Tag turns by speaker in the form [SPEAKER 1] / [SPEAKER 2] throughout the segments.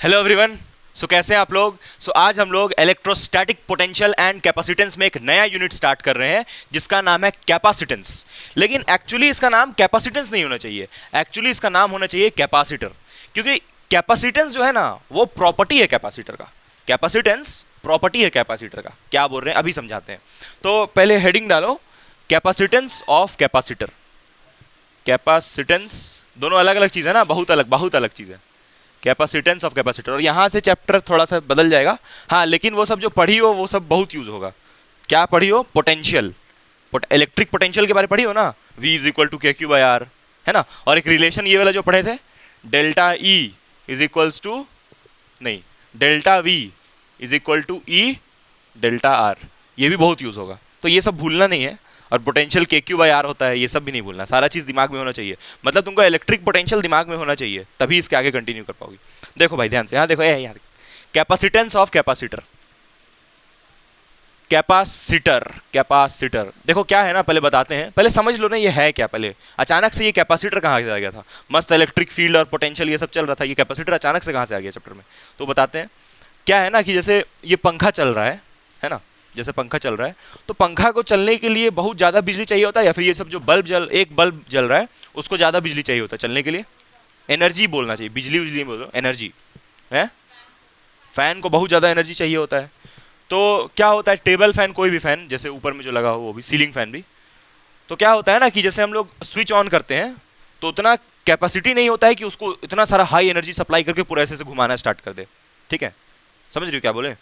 [SPEAKER 1] Hello everyone. सो कैसे हैं आप लोग। आज हम लोग इलेक्ट्रोस्टैटिक पोटेंशियल एंड कैपेसिटेंस में एक नया यूनिट स्टार्ट कर रहे हैं जिसका नाम है कैपेसिटेंस। लेकिन एक्चुअली इसका नाम कैपेसिटेंस नहीं होना चाहिए, एक्चुअली इसका नाम होना चाहिए कैपेसिटर। क्योंकि कैपेसिटेंस जो है ना वो प्रॉपर्टी है कैपेसिटर का। कैपेसिटेंस प्रॉपर्टी है कैपेसिटर का। क्या बोल रहे हैं अभी समझाते हैं। तो पहले हेडिंग डालो, कैपेसिटेंस ऑफ कैपेसिटर। कैपेसिटेंस दोनों अलग अलग चीज़ है ना, बहुत अलग चीज़ है। कैपेसिटेंस ऑफ कैपेसिटर, और यहाँ से चैप्टर थोड़ा सा बदल जाएगा। हाँ, लेकिन वो सब जो पढ़ी हो वो सब बहुत यूज होगा। क्या पढ़ी हो? पोटेंशियल, इलेक्ट्रिक पोटेंशियल के बारे में पढ़ी हो ना, V is equal to KQ/R, है ना। और एक रिलेशन ये वाला जो पढ़े थे, delta E is equals to, नहीं, delta V is equal to E delta R, ये भी बहुत यूज होगा। तो ये सब भूलना नहीं है। और पोटेंशियल KQ/R होता है, ये सब भी नहीं भूलना, सारा चीज़ दिमाग में होना चाहिए। मतलब तुमको इलेक्ट्रिक पोटेंशियल दिमाग में होना चाहिए, तभी इसके आगे कंटिन्यू कर पाओगे। देखो भाई ध्यान से, यहाँ देखो, यार कैपेसिटेंस ऑफ कैपेसिटर। कैपेसिटर देखो क्या है ना, पहले बताते हैं, पहले समझ लो ना ये है क्या। पहले अचानक से ये कैपेसिटर कहाँ से आ गया था? मस्त इलेक्ट्रिक फील्ड और पोटेंशियल ये सब चल रहा था, ये कैपेसिटर अचानक से कहाँ से आ गया चैप्टर में? तो बताते हैं। क्या है ना कि जैसे ये पंखा चल रहा है ना, जैसे पंखा चल रहा है, तो पंखा को चलने के लिए बहुत ज़्यादा बिजली चाहिए होता है, या फिर ये सब जो एक बल्ब जल रहा है उसको ज़्यादा बिजली चाहिए होता है चलने के लिए। एनर्जी बोलना चाहिए, बिजली नहीं बोलो, एनर्जी है। फैन को बहुत ज़्यादा एनर्जी चाहिए होता है। तो क्या होता है, टेबल फैन, कोई भी फैन, जैसे ऊपर में जो लगा हो वो भी, सीलिंग फैन भी, तो क्या होता है ना कि जैसे हम लोग स्विच ऑन करते हैं तो उतना कैपेसिटी नहीं होता है कि उसको इतना सारा हाई एनर्जी सप्लाई करके पूरा ऐसे से घुमाना स्टार्ट कर दे। ठीक है, समझ रही हो क्या बोले?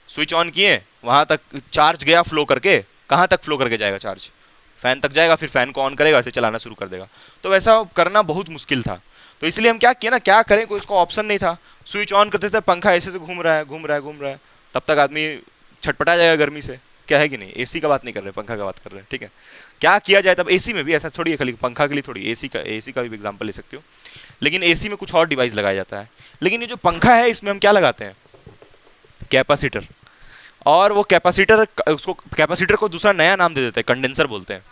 [SPEAKER 1] स्विच ऑन किए, वहाँ तक चार्ज गया फ्लो करके, कहाँ तक फ्लो करके जाएगा? चार्ज फैन तक जाएगा, फिर फैन को ऑन करेगा, ऐसे चलाना शुरू कर देगा। तो वैसा करना बहुत मुश्किल था। तो इसलिए हम क्या किए ना, क्या करें, कोई इसको ऑप्शन नहीं था। स्विच ऑन करते थे, पंखा ऐसे से घूम रहा है, तब तक आदमी छटपटा जाएगा गर्मी से, क्या है कि नहीं। एसी का बात नहीं कर रहे, पंखा का बात कर रहे हैं। ठीक है, क्या किया जाए तब? एसी में भी ऐसा थोड़ी है, खाली पंखा के लिए थोड़ी, एसी का भी एग्जाम्पल ले सकते हो। लेकिन एसी में कुछ और डिवाइस लगाया जाता है। लेकिन ये जो पंखा है इसमें हम क्या लगाते हैं? कैपेसिटर। और वो कैपेसिटर को दूसरा नया नाम दे देते हैं, कंडेंसर बोलते हैं।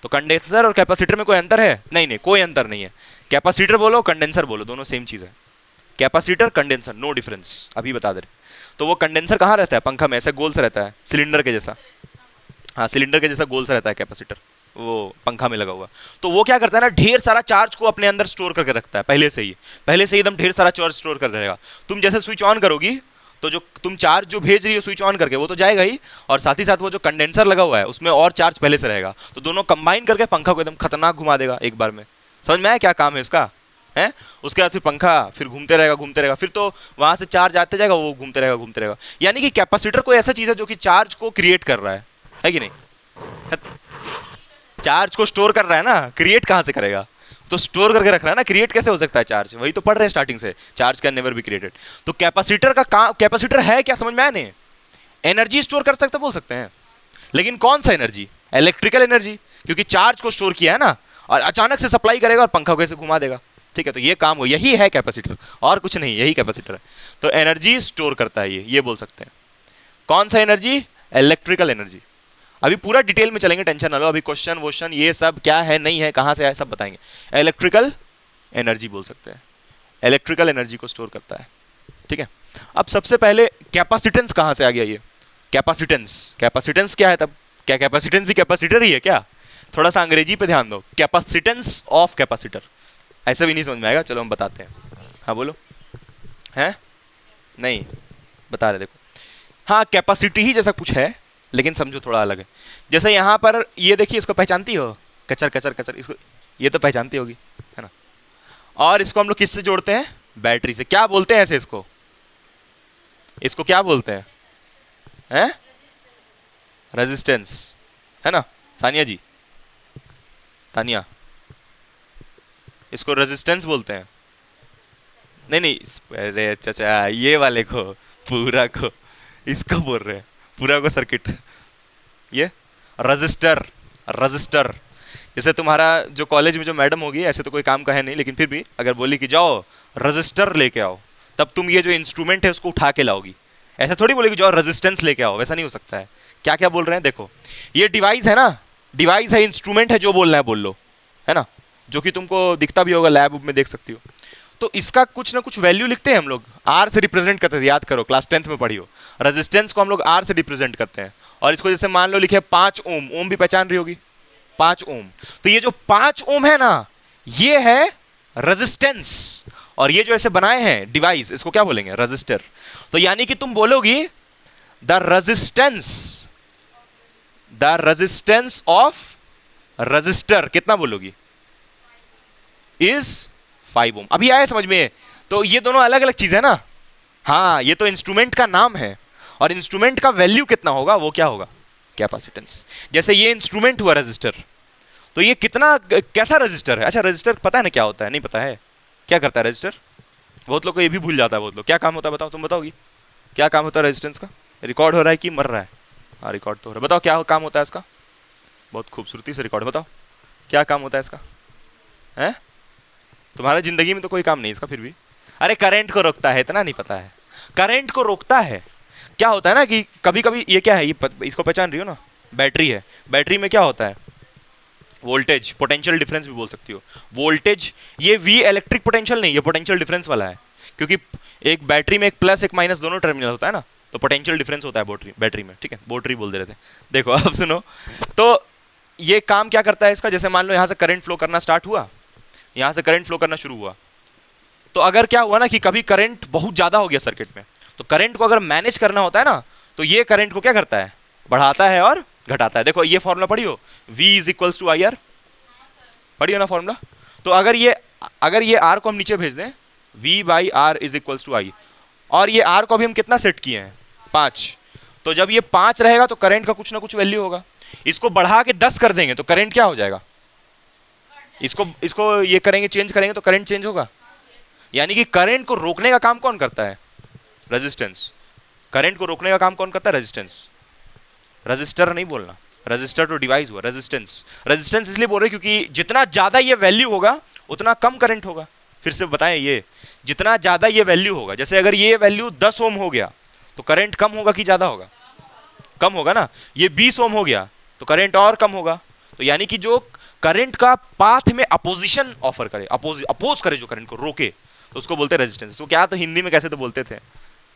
[SPEAKER 1] तो कंडेंसर और कैपेसिटर में कोई अंतर है? नहीं, कोई अंतर नहीं है। कैपेसिटर बोलो, कंडेंसर बोलो, दोनों सेम चीज़ है। कैपेसिटर, कंडेंसर, नो डिफरेंस, अभी बता दे रहे। तो वो कंडेंसर कहाँ रहता है? पंखा में ऐसे गोल सा रहता है, सिलेंडर के जैसा। हाँ, सिलेंडर के जैसा गोल सा रहता है कैपेसिटर, वो पंखा में लगा हुआ। तो वो क्या करता है ना, ढेर सारा चार्ज को अपने अंदर स्टोर करके रखता है पहले से ही एकदम ढेर सारा चार्ज स्टोर कर रहेगा। तुम जैसे स्विच ऑन करोगी तो जो तुम चार्ज जो भेज रही हो स्विच ऑन करके, वो तो जाएगा ही, और साथ ही साथ वो जो कंडेंसर लगा हुआ है उसमें और चार्ज पहले से रहेगा। तो दोनों कंबाइन करके पंखा को एकदम खतरनाक घुमा देगा एक बार में। समझ में आया क्या काम है इसका? है। उसके बाद फिर पंखा फिर घूमते रहेगा, फिर तो वहां से चार्ज आते जाएगा, वो घूमते रहेगा। यानी कि कैपेसिटर कोई ऐसा चीज है जो कि चार्ज को क्रिएट कर रहा है कि नहीं? चार्ज को स्टोर कर रहा है ना, क्रिएट कहां से करेगा? तो स्टोर करके रख रहा है ना, क्रिएट कैसे हो सकता है चार्ज? वही तो पढ़ रहे हैं स्टार्टिंग से, charge can never be created. तो कैपेसिटर का काम, कैपेसिटर है क्या समझ में आया नहीं? एनर्जी स्टोर कर सकते, बोल सकते हैं, लेकिन कौन सा एनर्जी? इलेक्ट्रिकल एनर्जी, क्योंकि चार्ज को स्टोर किया है ना, और अचानक से सप्लाई करेगा और पंखा को ऐसे घुमा देगा। ठीक है, तो ये काम हो, यही है कैपेसिटर, और कुछ नहीं, यही कैपेसिटर है। तो एनर्जी स्टोर करता है ये बोल सकते हैं। कौन सा एनर्जी? Electrical energy. अभी पूरा डिटेल में चलेंगे, टेंशन ना लो। अभी क्वेश्चन ये सब क्या है, नहीं है, कहाँ से आया, सब बताएंगे। इलेक्ट्रिकल एनर्जी बोल सकते हैं, इलेक्ट्रिकल एनर्जी को स्टोर करता है। ठीक है, अब सबसे पहले कैपेसिटेंस कहाँ से आ गया? ये कैपेसिटेंस क्या है तब? क्या कैपेसिटेंस भी कैपेसिटर ही है क्या? थोड़ा सा अंग्रेजी पे ध्यान दो। कैपेसिटेंस ऑफ कैपेसिटर, ऐसा भी नहीं समझ में आएगा, चलो हम बताते हैं। हाँ बोलो, है नहीं बता रहे, देखो। हाँ, कैपेसिटी ही जैसा कुछ है, लेकिन समझो थोड़ा अलग है। जैसे यहाँ पर ये देखिए, इसको पहचानती हो? कचर, इसको ये तो पहचानती होगी, है ना। और इसको हम लोग किससे जोड़ते हैं? बैटरी से। क्या बोलते हैं ऐसे इसको क्या बोलते हैं? रेजिस्टेंस, है ना सानिया जी, तानिया, इसको रेजिस्टेंस बोलते हैं। नहीं, अरे चाचा, ये वाले को, पूरा को, इसको बोल रहे हैं, पूरा को सर्किट। ये रजिस्टर, जैसे तुम्हारा जो कॉलेज में जो मैडम होगी, ऐसे तो कोई काम का है नहीं, लेकिन फिर भी अगर बोली कि जाओ रजिस्टर लेके आओ, तब तुम ये जो इंस्ट्रूमेंट है उसको उठा के लाओगी। ऐसा थोड़ी बोलेगी जाओ रेजिस्टेंस लेके आओ, वैसा नहीं हो सकता है। क्या क्या बोल रहे हैं देखो, ये डिवाइस है ना, डिवाइस है, इंस्ट्रूमेंट है, जो बोलना है बोल लो, है ना, जो कि तुमको दिखता भी होगा, लैब में देख सकती हो। तो इसका कुछ ना कुछ वैल्यू लिखते हैं हम लोग, आर से रिप्रेजेंट करते थे, याद करो क्लास 10th में पढ़ी हो। रेजिस्टेंस को हम लोग आर से रिप्रेजेंट करते हैं, और इसको जैसे मान लो लिखे 5 ओम, ओम भी पहचान रही होगी 5 ओम। तो ये जो 5 ओम है ना, ये है रेजिस्टेंस, और ये जो ऐसे बनाए हैं डिवाइस, इसको क्या बोलेंगे, रजिस्टर। तो यानी कि तुम बोलोगी द रेजिस्टेंस ऑफ रजिस्टर कितना बोलोगी, इज 5 ओम। अभी आया समझ में? तो ये दोनों अलग अलग चीज है ना। हाँ, ये तो इंस्ट्रूमेंट का नाम है, और इंस्ट्रूमेंट का वैल्यू कितना होगा वो क्या होगा, कैपेसिटेंस। जैसे ये इंस्ट्रूमेंट हुआ रजिस्टर, तो ये कितना कैसा रजिस्टर है। अच्छा, रजिस्टर पता है ना क्या होता है, नहीं पता है, क्या करता है रजिस्टर? बहुत लोग को ये भी भूल जाता है, बहुत लोग। क्या काम होता है बताओ, तुम बताओगी क्या काम होता है रेजिस्टेंस का? रिकॉर्ड हो रहा है कि मर रहा है? हाँ, रिकॉर्ड तो हो रहा है। बताओ क्या काम होता है इसका? बहुत खूबसूरती से रिकॉर्ड, बताओ क्या काम होता है इसका? है तुम्हारा जिंदगी में तो कोई काम नहीं इसका, फिर भी। अरे करंट को रोकता है, इतना नहीं पता है? करंट को रोकता है। क्या होता है ना कि कभी कभी ये क्या है, ये इसको पहचान रही हो ना, बैटरी है। बैटरी में क्या होता है, वोल्टेज, पोटेंशियल डिफरेंस भी बोल सकती हो। वोल्टेज, ये वी इलेक्ट्रिक पोटेंशियल नहीं, ये पोटेंशियल डिफरेंस वाला है, क्योंकि एक बैटरी में एक प्लस एक माइनस दोनों टर्मिनल होता है ना, तो पोटेंशियल डिफरेंस होता है बैटरी में, ठीक है। बैटरी बोल दे रहे थे। देखो अब सुनो, तो ये काम क्या करता है इसका, जैसे मान लो यहाँ से करंट फ्लो करना स्टार्ट हुआ, यहाँ से करंट फ्लो करना शुरू हुआ, तो अगर क्या हुआ ना कि कभी करंट बहुत ज़्यादा हो गया सर्किट में, तो करंट को अगर मैनेज करना होता है ना, तो ये करंट को क्या करता है, बढ़ाता है और घटाता है। देखो ये फॉर्मूला पढ़ी हो, V is equals to I R, पढ़ी हो ना फॉर्मूला? तो अगर ये R को हम नीचे भेज दें, V by R is equals to I, और ये R को अभी हम कितना सेट किए हैं, 5, तो जब ये 5 रहेगा तो करंट का कुछ ना कुछ वैल्यू होगा। इसको बढ़ा के 10 कर देंगे तो करंट क्या हो जाएगा, इसको ये करेंगे, चेंज करेंगे तो करंट चेंज होगा। यानी कि करंट को रोकने का काम कौन करता है, रेजिस्टेंस। करंट को रोकने का काम कौन करता है, रेजिस्टेंस। रजिस्टर नहीं बोलना, रजिस्टर तो डिवाइस हुआ, रेजिस्टेंस। रेजिस्टेंस इसलिए बोल रहे क्योंकि जितना ज्यादा ये वैल्यू होगा उतना कम करंट होगा। फिर से बताएं, ये जितना ज्यादा ये वैल्यू होगा, जैसे अगर ये वैल्यू 10 ओम हो गया तो करंट कम होगा कि ज्यादा होगा, कम होगा ना। ये 20 ओम हो गया तो करंट और कम होगा। तो यानी कि जो करंट का पाथ में अपोजिशन ऑफर करे, अपोज करे, जो करंट को रोके, तो उसको बोलते हैं रेजिस्टेंस। इसको क्या तो हिंदी में कैसे तो बोलते थे,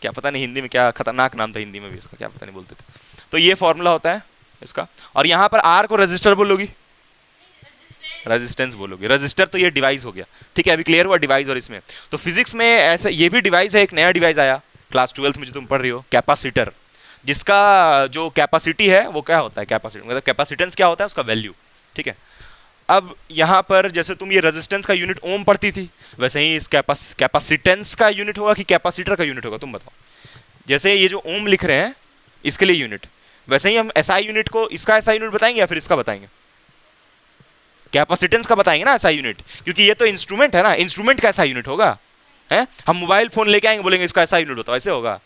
[SPEAKER 1] क्या पता नहीं, हिंदी में क्या खतरनाक नाम था हिंदी में भी इसका, क्या पता नहीं बोलते थे। तो ये फॉर्मूला होता है इसका, और यहां पर आर को रजिस्टर बोलोगी, रेजिस्टेंस बोलोगे। रजिस्टर तो ये डिवाइस हो गया, ठीक है। अभी क्लियर हुआ डिवाइस और इसमें। तो फिजिक्स में ऐसा ये भी डिवाइस है, एक नया डिवाइस आया क्लास 12th में जो तुम पढ़ रही हो, कैपेसिटर, जिसका जो कैपेसिटी है वो क्या होता है, कैपेसिटी मतलब कैपेसिटेंस क्या होता है, उसका वैल्यू, ठीक है। अब यहाँ पर जैसे तुम ये रेजिस्टेंस का यूनिट ओम पढ़ती थी, वैसे ही इस कैपेसिटेंस का यूनिट होगा कि कैपेसिटर का यूनिट होगा, तुम बताओ। जैसे ये जो ओम लिख रहे हैं इसके लिए यूनिट, वैसे ही हम एसआई यूनिट को, इसका एसआई यूनिट बताएंगे या फिर इसका बताएंगे, कैपेसिटेंस का बताएंगे ना एसआई यूनिट, क्योंकि ये तो इंस्ट्रूमेंट है ना, इंस्ट्रूमेंट का एसआई यूनिट होगा। है, हम मोबाइल फोन लेके आएंगे, बोलेंगे इसका एसआई यूनिट बताओ, ऐसे होगा?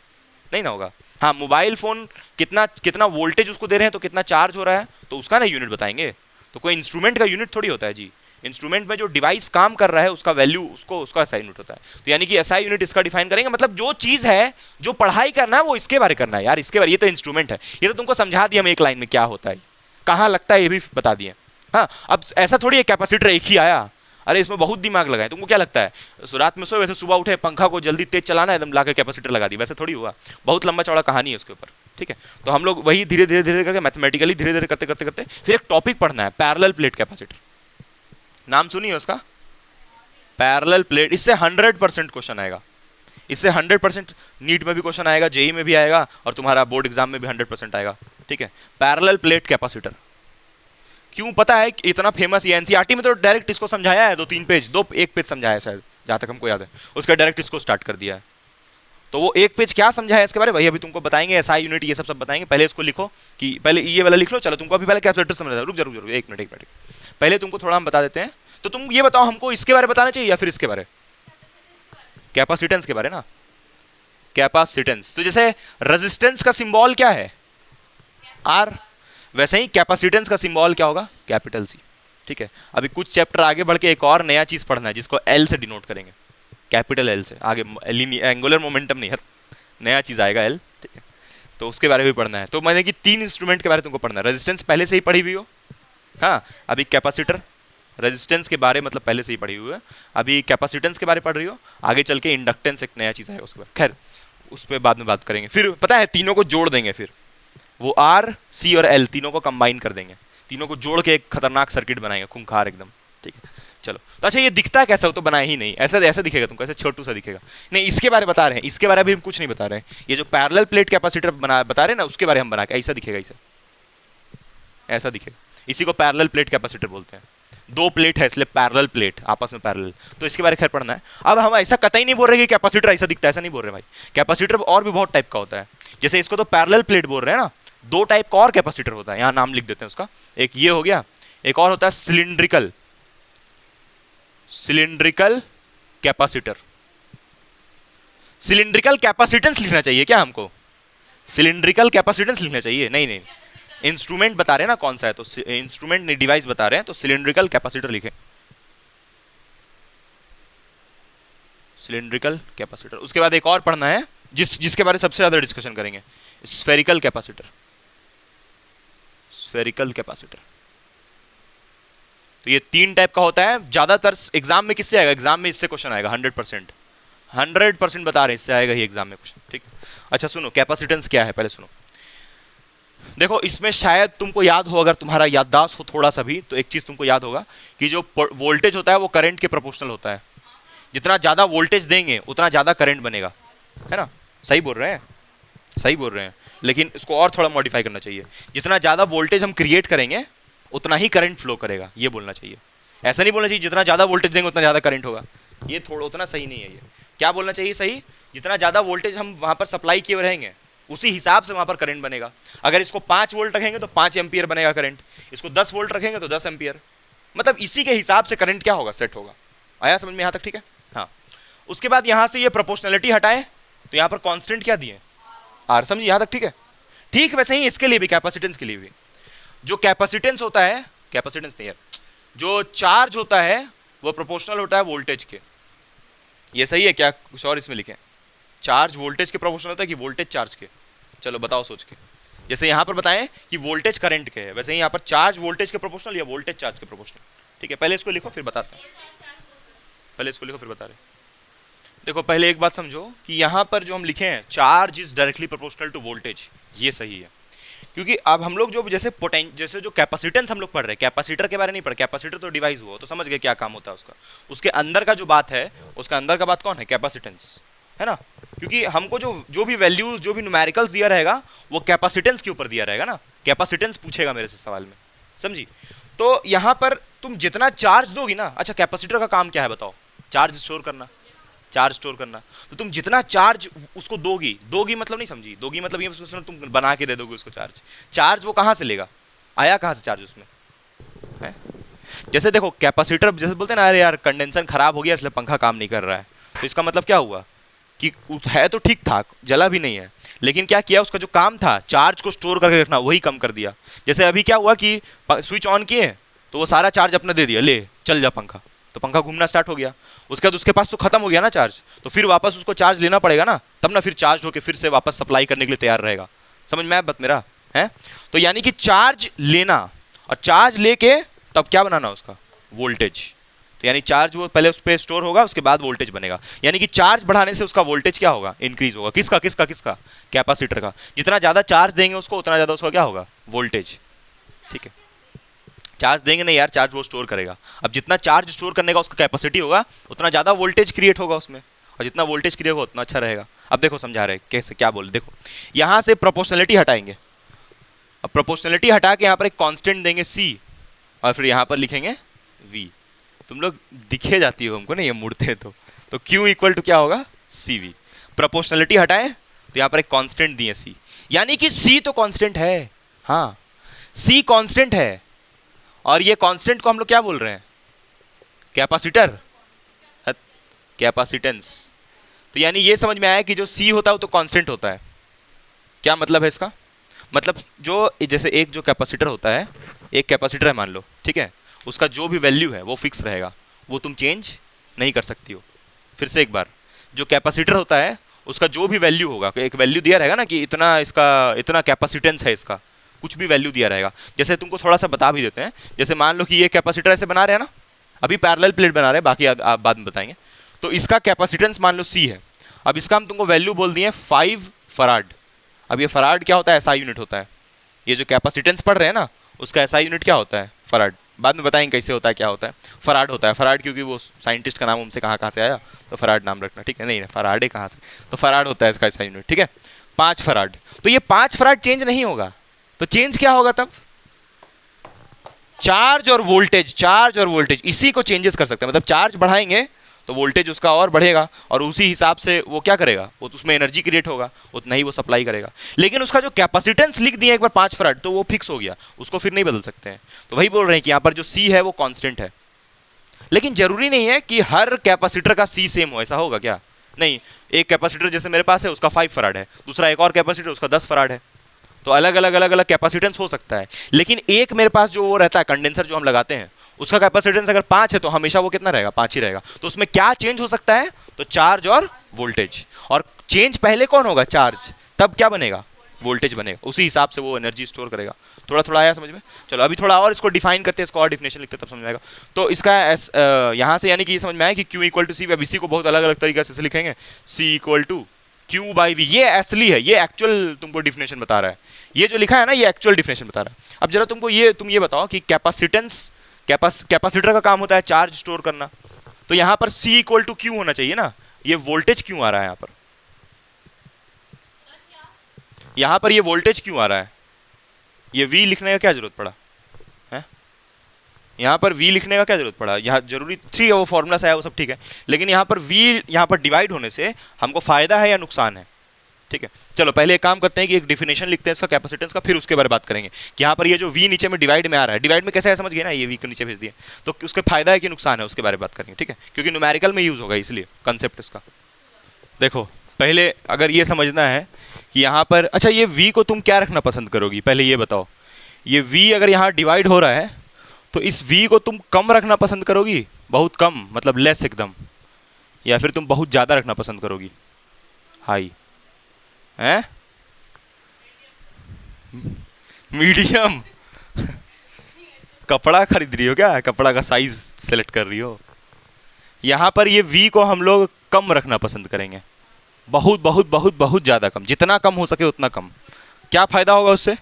[SPEAKER 1] नहीं ना होगा। हाँ, मोबाइल फोन कितना कितना वोल्टेज उसको दे रहे हैं, तो कितना चार्ज हो रहा है, तो उसका ना यूनिट बताएंगे। तो कोई इंस्ट्रूमेंट का यूनिट थोड़ी होता है जी। इंस्ट्रूमेंट में जो डिवाइस काम कर रहा है उसका वैल्यू, उसका एसआई यूनिट होता है। तो यानी कि एसआई यूनिट इसका डिफाइन करेंगे, मतलब जो चीज है, जो पढ़ाई करना है वो इसके बारे करना है यार, इसके बारे। ये तो इंस्ट्रूमेंट है, ये तो तुमको समझा दिया हम एक लाइन में क्या होता है, कहाँ लगता है ये भी बता दिए। हाँ, अब ऐसा थोड़ी है कैपेसिटर एक ही आया, अरे इसमें बहुत दिमाग लगाए। तुमको क्या लगता है, रात में सोए वैसे सुबह उठे, पंखा को जल्दी तेज चलाना है, एकदम लाकर कैपेसिटर लगा दी, वैसे थोड़ी हुआ। बहुत लंबा चौड़ा कहानी है उसके ऊपर, ठीक है। तो हम लोग वही धीरे धीरे धीरे करके मैथमेटिकली धीरे धीरे करते करते करते फिर एक टॉपिक पढ़ना है, पैरेलल प्लेट कैपेसिटर। नाम सुनिए उसका, पैरेलल प्लेट। इससे 100% क्वेश्चन आएगा, इससे 100% नीट में भी क्वेश्चन आएगा, जेई में भी आएगा, और तुम्हारा बोर्ड एग्जाम में भी 100% आएगा, ठीक है। पैरेलल प्लेट कैपेसिटर क्यों पता है इतना फेमस? ये एनसीईआरटी में तो डायरेक्ट इसको समझाया है, 2-3 पेज, एक पेज समझाया है शायद, जहां तक हमको याद है, उसका डायरेक्ट इसको स्टार्ट कर दिया है। तो वो एक पेज क्या समझाया इसके बारे में, वही अभी तुमको बताएंगे, एसआई यूनिट ये सब बताएंगे। पहले इसको लिखो, कि पहले ये वाला लिख लो। चलो तुमको अभी पहले कैपेसिटर समझ, रुक जा एक मिनट, पहले तुमको थोड़ा हम बता देते हैं। तो तुम ये बताओ, हमको इसके बारे में बताना चाहिए या फिर इसके बारे, कैपेसिटेंस के बारे ना, कैपेसिटेंस। तो जैसे रेजिस्टेंस का सिंबल क्या है, आर, वैसे ही कैपेसिटेंस का सिंबल क्या होगा, कैपिटल सी, ठीक है। अभी कुछ चैप्टर आगे बढ़ के एक और नया चीज पढ़ना है, जिसको एल से डिनोट करेंगे, कैपिटल एल से। आगे एंगुलर मोमेंटम नहीं है, नया चीज आएगा एल, ठीक है। तो उसके बारे में भी पढ़ना है। तो मैंने कि 3 इंस्ट्रूमेंट के बारे में तुमको पढ़ना है। रेजिस्टेंस पहले से ही पढ़ी हुई हो, हाँ। अभी कैपेसिटर, रेजिस्टेंस के बारे मतलब पहले से ही पढ़ी हुई है, अभी कैपेसिटेंस के बारे पढ़ रही हो, आगे चल के इंडक्टेंस एक नया चीज़ है उसके बाद, खैर उस पर बाद में बात करेंगे। फिर पता है तीनों को जोड़ देंगे, फिर वो आर सी और एल तीनों को कंबाइन कर देंगे, तीनों को जोड़ के एक खतरनाक सर्किट बनाएंगे, खूंखार एकदम, ठीक है। चलो तो अच्छा ये दिखता कैसा हो, तो बनाया ही नहीं, ऐसा ऐसा दिखेगा तुमको, ऐसे छोटू सा दिखेगा नहीं। इसके बारे बता रहे हैं, इसके बारे में हम कुछ नहीं बता रहे हैं, ये जो पैरेलल प्लेट कैपेसिटर बता रहे हैं ना, उसके बारे में हम बना के ऐसा दिखेगा, ऐसा दिखेगा, इसी को पैरेलल प्लेट कैपेसिटर बोलते हैं। दो प्लेट है इसलिए पैरेलल प्लेट, आपस में पैरेलल, तो इसके बारे में खैर पढ़ना है। अब हम ऐसा कतई नहीं बोल रहे कि कैपेसिटर ऐसा दिखता है, ऐसा नहीं बोल रहे भाई, कैपेसिटर और भी बहुत टाइप का होता है। जैसे इसको तो पैरेलल प्लेट बोल रहे हैं ना, दो टाइप का और कैपेसिटर होता है, यहाँ नाम लिख देते हैं उसका, एक ये हो गया, एक और होता है सिलिंड्रिकल कैपेसिटर। सिलिंड्रिकल कैपेसिटेंस लिखना चाहिए क्या हमको, सिलिंड्रिकल कैपेसिटेंस लिखना चाहिए, नहीं नहीं, इंस्ट्रूमेंट बता रहे हैं ना कौन सा है, तो इंस्ट्रूमेंट नहीं डिवाइस बता रहे हैं, तो सिलिंड्रिकल कैपेसिटर लिखें, सिलिंड्रिकल कैपेसिटर। उसके बाद एक और पढ़ना है जिसके बारे में सबसे ज्यादा डिस्कशन करेंगे, स्फेरिकल कैपेसिटर, स्फेरिकल कैपेसिटर। तो ये तीन टाइप का होता है, ज्यादातर एग्जाम में किससे आएगा, एग्जाम में इससे क्वेश्चन आएगा 100%, 100% बता रहे हैं, इससे आएगा ही एग्जाम में क्वेश्चन, ठीक है। अच्छा सुनो कैपेसिटेंस क्या है, पहले सुनो, देखो इसमें शायद तुमको याद हो, अगर तुम्हारा याददाश्त हो थोड़ा सा भी, तो एक चीज तुमको याद होगा कि जो वोल्टेज होता है वो करंट के प्रोपोर्शनल होता है, जितना ज्यादा वोल्टेज देंगे उतना ज्यादा करंट बनेगा, है ना, सही बोल रहे हैं, सही बोल रहे हैं, लेकिन इसको और थोड़ा मॉडिफाई करना चाहिए, जितना ज्यादा वोल्टेज हम क्रिएट करेंगे उतना ही करंट फ्लो करेगा, ये बोलना चाहिए। ऐसा नहीं बोलना चाहिए जितना ज्यादा वोल्टेज देंगे उतना ज्यादा करंट होगा, ये थोड़ा उतना सही नहीं है। ये क्या बोलना चाहिए सही, जितना ज्यादा वोल्टेज हम वहां पर सप्लाई किए रहेंगे उसी हिसाब से वहां पर करंट बनेगा। अगर इसको 5 वोल्ट रखेंगे तो 5 एम्पियर बनेगा करंट, इसको 10 वोल्ट रखेंगे तो 10 एम्पियर, मतलब इसी के हिसाब से करंट क्या होगा, सेट होगा। आया समझ में यहाँ तक, ठीक है। हाँ उसके बाद यहां से ये प्रोपोर्शनलिटी हटाए तो यहाँ पर कांस्टेंट क्या दिए, आर, समझिए यहाँ तक, ठीक है। ठीक वैसे ही इसके लिए भी, कैपेसिटेंस के लिए भी, जो कैपेसिटेंस होता है, कैपेसिटेंस नहीं है, जो चार्ज होता है वो प्रोपोर्शनल होता है वोल्टेज के। ये सही है क्या, कुछ और इसमें लिखें, चार्ज वोल्टेज के प्रोपोर्शनल होता है कि वोल्टेज चार्ज के, चलो बताओ सोच के। जैसे यहाँ पर बताएं कि वोल्टेज करंट के है, वैसे ही यहाँ पर चार्ज वोल्टेज के प्रोपोर्शनल या वोल्टेज चार्ज के प्रोपोर्शनल, ठीक है। पहले इसको लिखो फिर बताते हैं, पहले इसको लिखो फिर बता रहे। देखो पहले एक बात समझो कि यहाँ पर जो हम लिखे हैं charge is directly proportional to voltage, ये सही है, क्योंकि अब हम लोग जो जैसे जो कैपेसिटेंस हम लोग पढ़ रहे हैं, कैपेसिटर के बारे नहीं पढ़, कैपेसिटर तो डिवाइस हुआ तो समझ गए क्या काम होता है उसका, उसके अंदर का जो बात है, उसका अंदर का बात कौन है, कैपेसिटेंस, है ना। क्योंकि हमको जो भी वैल्यूज, जो भी न्यूमेरिकल्स दिया रहेगा वो कैपेसिटेंस के ऊपर दिया रहेगा ना, कैपेसिटेंस पूछेगा मेरे से सवाल में, समझी। तो यहाँ पर तुम जितना चार्ज दोगी ना, अच्छा कैपेसिटर का काम क्या है बताओ, चार्ज स्टोर करना, चार्ज स्टोर करना, तो तुम जितना चार्ज उसको दोगी मतलब नहीं समझी, दोगी मतलब ये तुम बना के दे दोगे उसको चार्ज, चार्ज वो कहाँ से लेगा, आया कहाँ से चार्ज उसमें है। जैसे देखो कैपेसिटर, जैसे बोलते हैं ना, अरे यार कंडेंसर खराब हो गया इसलिए पंखा काम नहीं कर रहा है, तो इसका मतलब क्या हुआ कि है तो ठीक ठाक, जला भी नहीं है, लेकिन क्या किया, उसका जो काम था चार्ज को स्टोर करके रखना वही कम कर दिया। जैसे अभी क्या हुआ कि स्विच ऑन किए तो वो सारा चार्ज अपना दे दिया, ले चल जा पंखा, तो पंखा घूमना स्टार्ट हो गया, उसके बाद उसके पास तो खत्म हो गया ना चार्ज, तो फिर वापस उसको चार्ज लेना पड़ेगा ना, तब ना फिर चार्ज होकर फिर से वापस सप्लाई करने के लिए तैयार रहेगा। समझ में आया बात मेरा है। तो यानी कि चार्ज लेना और चार्ज लेके तब क्या बनाना उसका, वोल्टेज। तो यानी चार्ज वो पहले उस पर स्टोर होगा, उसके बाद वोल्टेज बनेगा, यानी कि चार्ज बढ़ाने से उसका वोल्टेज क्या होगा, इंक्रीज होगा। किसका किसका किसका, कैपेसिटर का। जितना ज्यादा चार्ज देंगे उसको उतना ज्यादा उसका क्या होगा, वोल्टेज, ठीक है। चार्ज देंगे नहीं यार, चार्ज वो स्टोर करेगा, अब जितना चार्ज स्टोर करने का उसका कैपेसिटी होगा उतना ज्यादा वोल्टेज क्रिएट होगा उसमें, और जितना वोल्टेज क्रिएट होगा उतना अच्छा रहेगा। अब देखो समझा रहे कैसे, क्या बोले, देखो यहां से प्रोपोर्शनलिटी हटाएंगे, अब प्रोपोर्शनलिटी हटा के यहाँ पर एक कांस्टेंट देंगे C, और फिर यहाँ पर लिखेंगे V। तुम लोग दिखे जाती हो हमको ना ये मुड़ते तो Q इक्वल टू क्या होगा, CV। प्रोपोर्शनलिटी हटाए तो यहाँ पर एक कांस्टेंट दिए C, यानी कि C तो कांस्टेंट है, हाँ C कांस्टेंट है, और ये कांस्टेंट को हम लोग क्या बोल रहे हैं, कैपेसिटर, कैपेसिटेंस। तो यानी ये समझ में आया कि जो C होता है वो तो कांस्टेंट होता है। क्या मतलब है इसका, मतलब जो जैसे एक जो कैपेसिटर होता है, एक कैपेसिटर है मान लो, ठीक है, उसका जो भी वैल्यू है वो फिक्स रहेगा, वो तुम चेंज नहीं कर सकती हो। फिर से एक बार, जो कैपेसिटर होता है उसका जो भी वैल्यू होगा, एक वैल्यू दिया रहेगा ना कि इतना इसका, इतना कैपेसिटेंस है इसका, कुछ भी वैल्यू दिया रहेगा। जैसे तुमको थोड़ा सा बता भी देते हैं, जैसे मान लो कि ये कैपेसिटर ऐसे बना रहे हैं ना, अभी पैरेलल प्लेट बना रहे हैं, बाकी आप बाद में बताएंगे। तो इसका कैपेसिटेंस मान लो C है। अब इसका हम तुमको वैल्यू बोल दिए 5 फराड। अब ये फराड क्या होता है? SI यूनिट होता है। ये जो कैपेसिटेंस पढ़ रहे हैं ना, उसका SI यूनिट क्या होता है? फराड। बाद में बताएंगे कैसे होता है, क्या होता है। फराड होता है। फराड क्योंकि वो साइंटिस्ट का नाम उनसे कहाँ से आया, तो फराड नाम रखना, ठीक है। नहीं फराडे कहाँ से, तो फराड होता है इसका SI यूनिट, ठीक है। 5 फराड। तो ये 5 फराड चेंज नहीं होगा, तो चेंज क्या होगा तब? चार्ज और वोल्टेज। चार्ज और वोल्टेज इसी को चेंजेस कर सकते हैं। मतलब चार्ज बढ़ाएंगे तो वोल्टेज उसका और बढ़ेगा, और उसी हिसाब से वो क्या करेगा, वो उसमें एनर्जी क्रिएट होगा, उतना ही वो सप्लाई करेगा। लेकिन उसका जो कैपेसिटेंस लिख दिया एक बार 5 फराड, तो वो फिक्स हो गया, उसको फिर नहीं बदल सकते हैं। तो वही बोल रहे हैं कि यहाँ पर जो C है वो कांस्टेंट है। लेकिन जरूरी नहीं है कि हर कैपेसिटर का C सेम हो, ऐसा होगा क्या? नहीं। एक कैपेसिटर जैसे मेरे पास है उसका 5 फराड है, दूसरा एक और कैपेसिटर उसका 10 फराड है, तो अलग अलग कैपेसिटेंस हो सकता है। लेकिन एक मेरे पास जो वो रहता है कंडेंसर जो हम लगाते हैं, उसका कैपेसिटेंस अगर 5 है तो हमेशा वो कितना रहेगा? 5 ही रहेगा। तो उसमें क्या चेंज हो सकता है? तो चार्ज और वोल्टेज। और चेंज पहले कौन होगा? चार्ज। तब क्या बनेगा? वोल्टेज बनेगा। उसी हिसाब से वो एनर्जी स्टोर करेगा। थोड़ा थोड़ा आया समझ में? चलो अभी थोड़ा और इसको डिफाइन करते हैं, इसको और डिफिनेशन लिखते हैं, तब समझ में आएगा। तो इसका यहाँ से यानी कि ये समझ में आया कि Q इक्वल टू C। अब इसी को बहुत अलग अलग तरीके से लिखेंगे। C equal to Q/V। ये असली है, ये एक्चुअल तुमको डिफिनेशन बता रहा है। ये जो लिखा है ना, ये एक्चुअल डिफिनेशन बता रहा है। अब जरा तुम ये बताओ कि कैपेसिटर का काम होता है चार्ज स्टोर करना, तो यहाँ पर C इक्वल टू Q होना चाहिए ना। ये वोल्टेज क्यों आ रहा है यहाँ पर? यहाँ पर ये वोल्टेज क्यों आ रहा है? ये V लिखने का क्या जरूरत पड़ा है? यहाँ पर V लिखने का क्या जरूरत पड़ा? यहाँ जरूरी 3 वो फॉर्मूला से आया, वो सब ठीक है, लेकिन यहाँ पर V यहाँ पर डिवाइड होने से हमको फायदा है या नुकसान है? ठीक है। चलो पहले एक काम करते हैं कि एक डिफिनेशन लिखते हैं इसका कैपेसिटेंस का, फिर उसके बारे में बात करेंगे कि यहाँ पर ये जो V नीचे में डिवाइड में आ रहा है, डिवाइड में कैसे है समझ गए ना, ये V को नीचे भेज दिए, तो उसके फायदा है कि नुकसान है, उसके बारे में बात करेंगे, ठीक है। क्योंकि न्यूमेरिकल में यूज होगा, इसलिए कंसेप्ट इसका। देखो पहले अगर ये समझना है कि यहाँ पर, अच्छा ये V को तुम क्या रखना पसंद करोगी, पहले ये बताओ। ये V अगर यहाँ डिवाइड हो रहा है तो इस V को तुम कम रखना पसंद करोगी, बहुत कम मतलब लेस एकदम, या फिर तुम बहुत ज़्यादा रखना पसंद करोगी, हाई हैं? मीडियम? कपड़ा खरीद रही हो क्या? कपड़ा का साइज सेलेक्ट कर रही हो? यहाँ पर ये V को हम लोग कम रखना पसंद करेंगे, बहुत बहुत बहुत बहुत ज़्यादा कम, जितना कम हो सके उतना कम। क्या फायदा होगा उससे?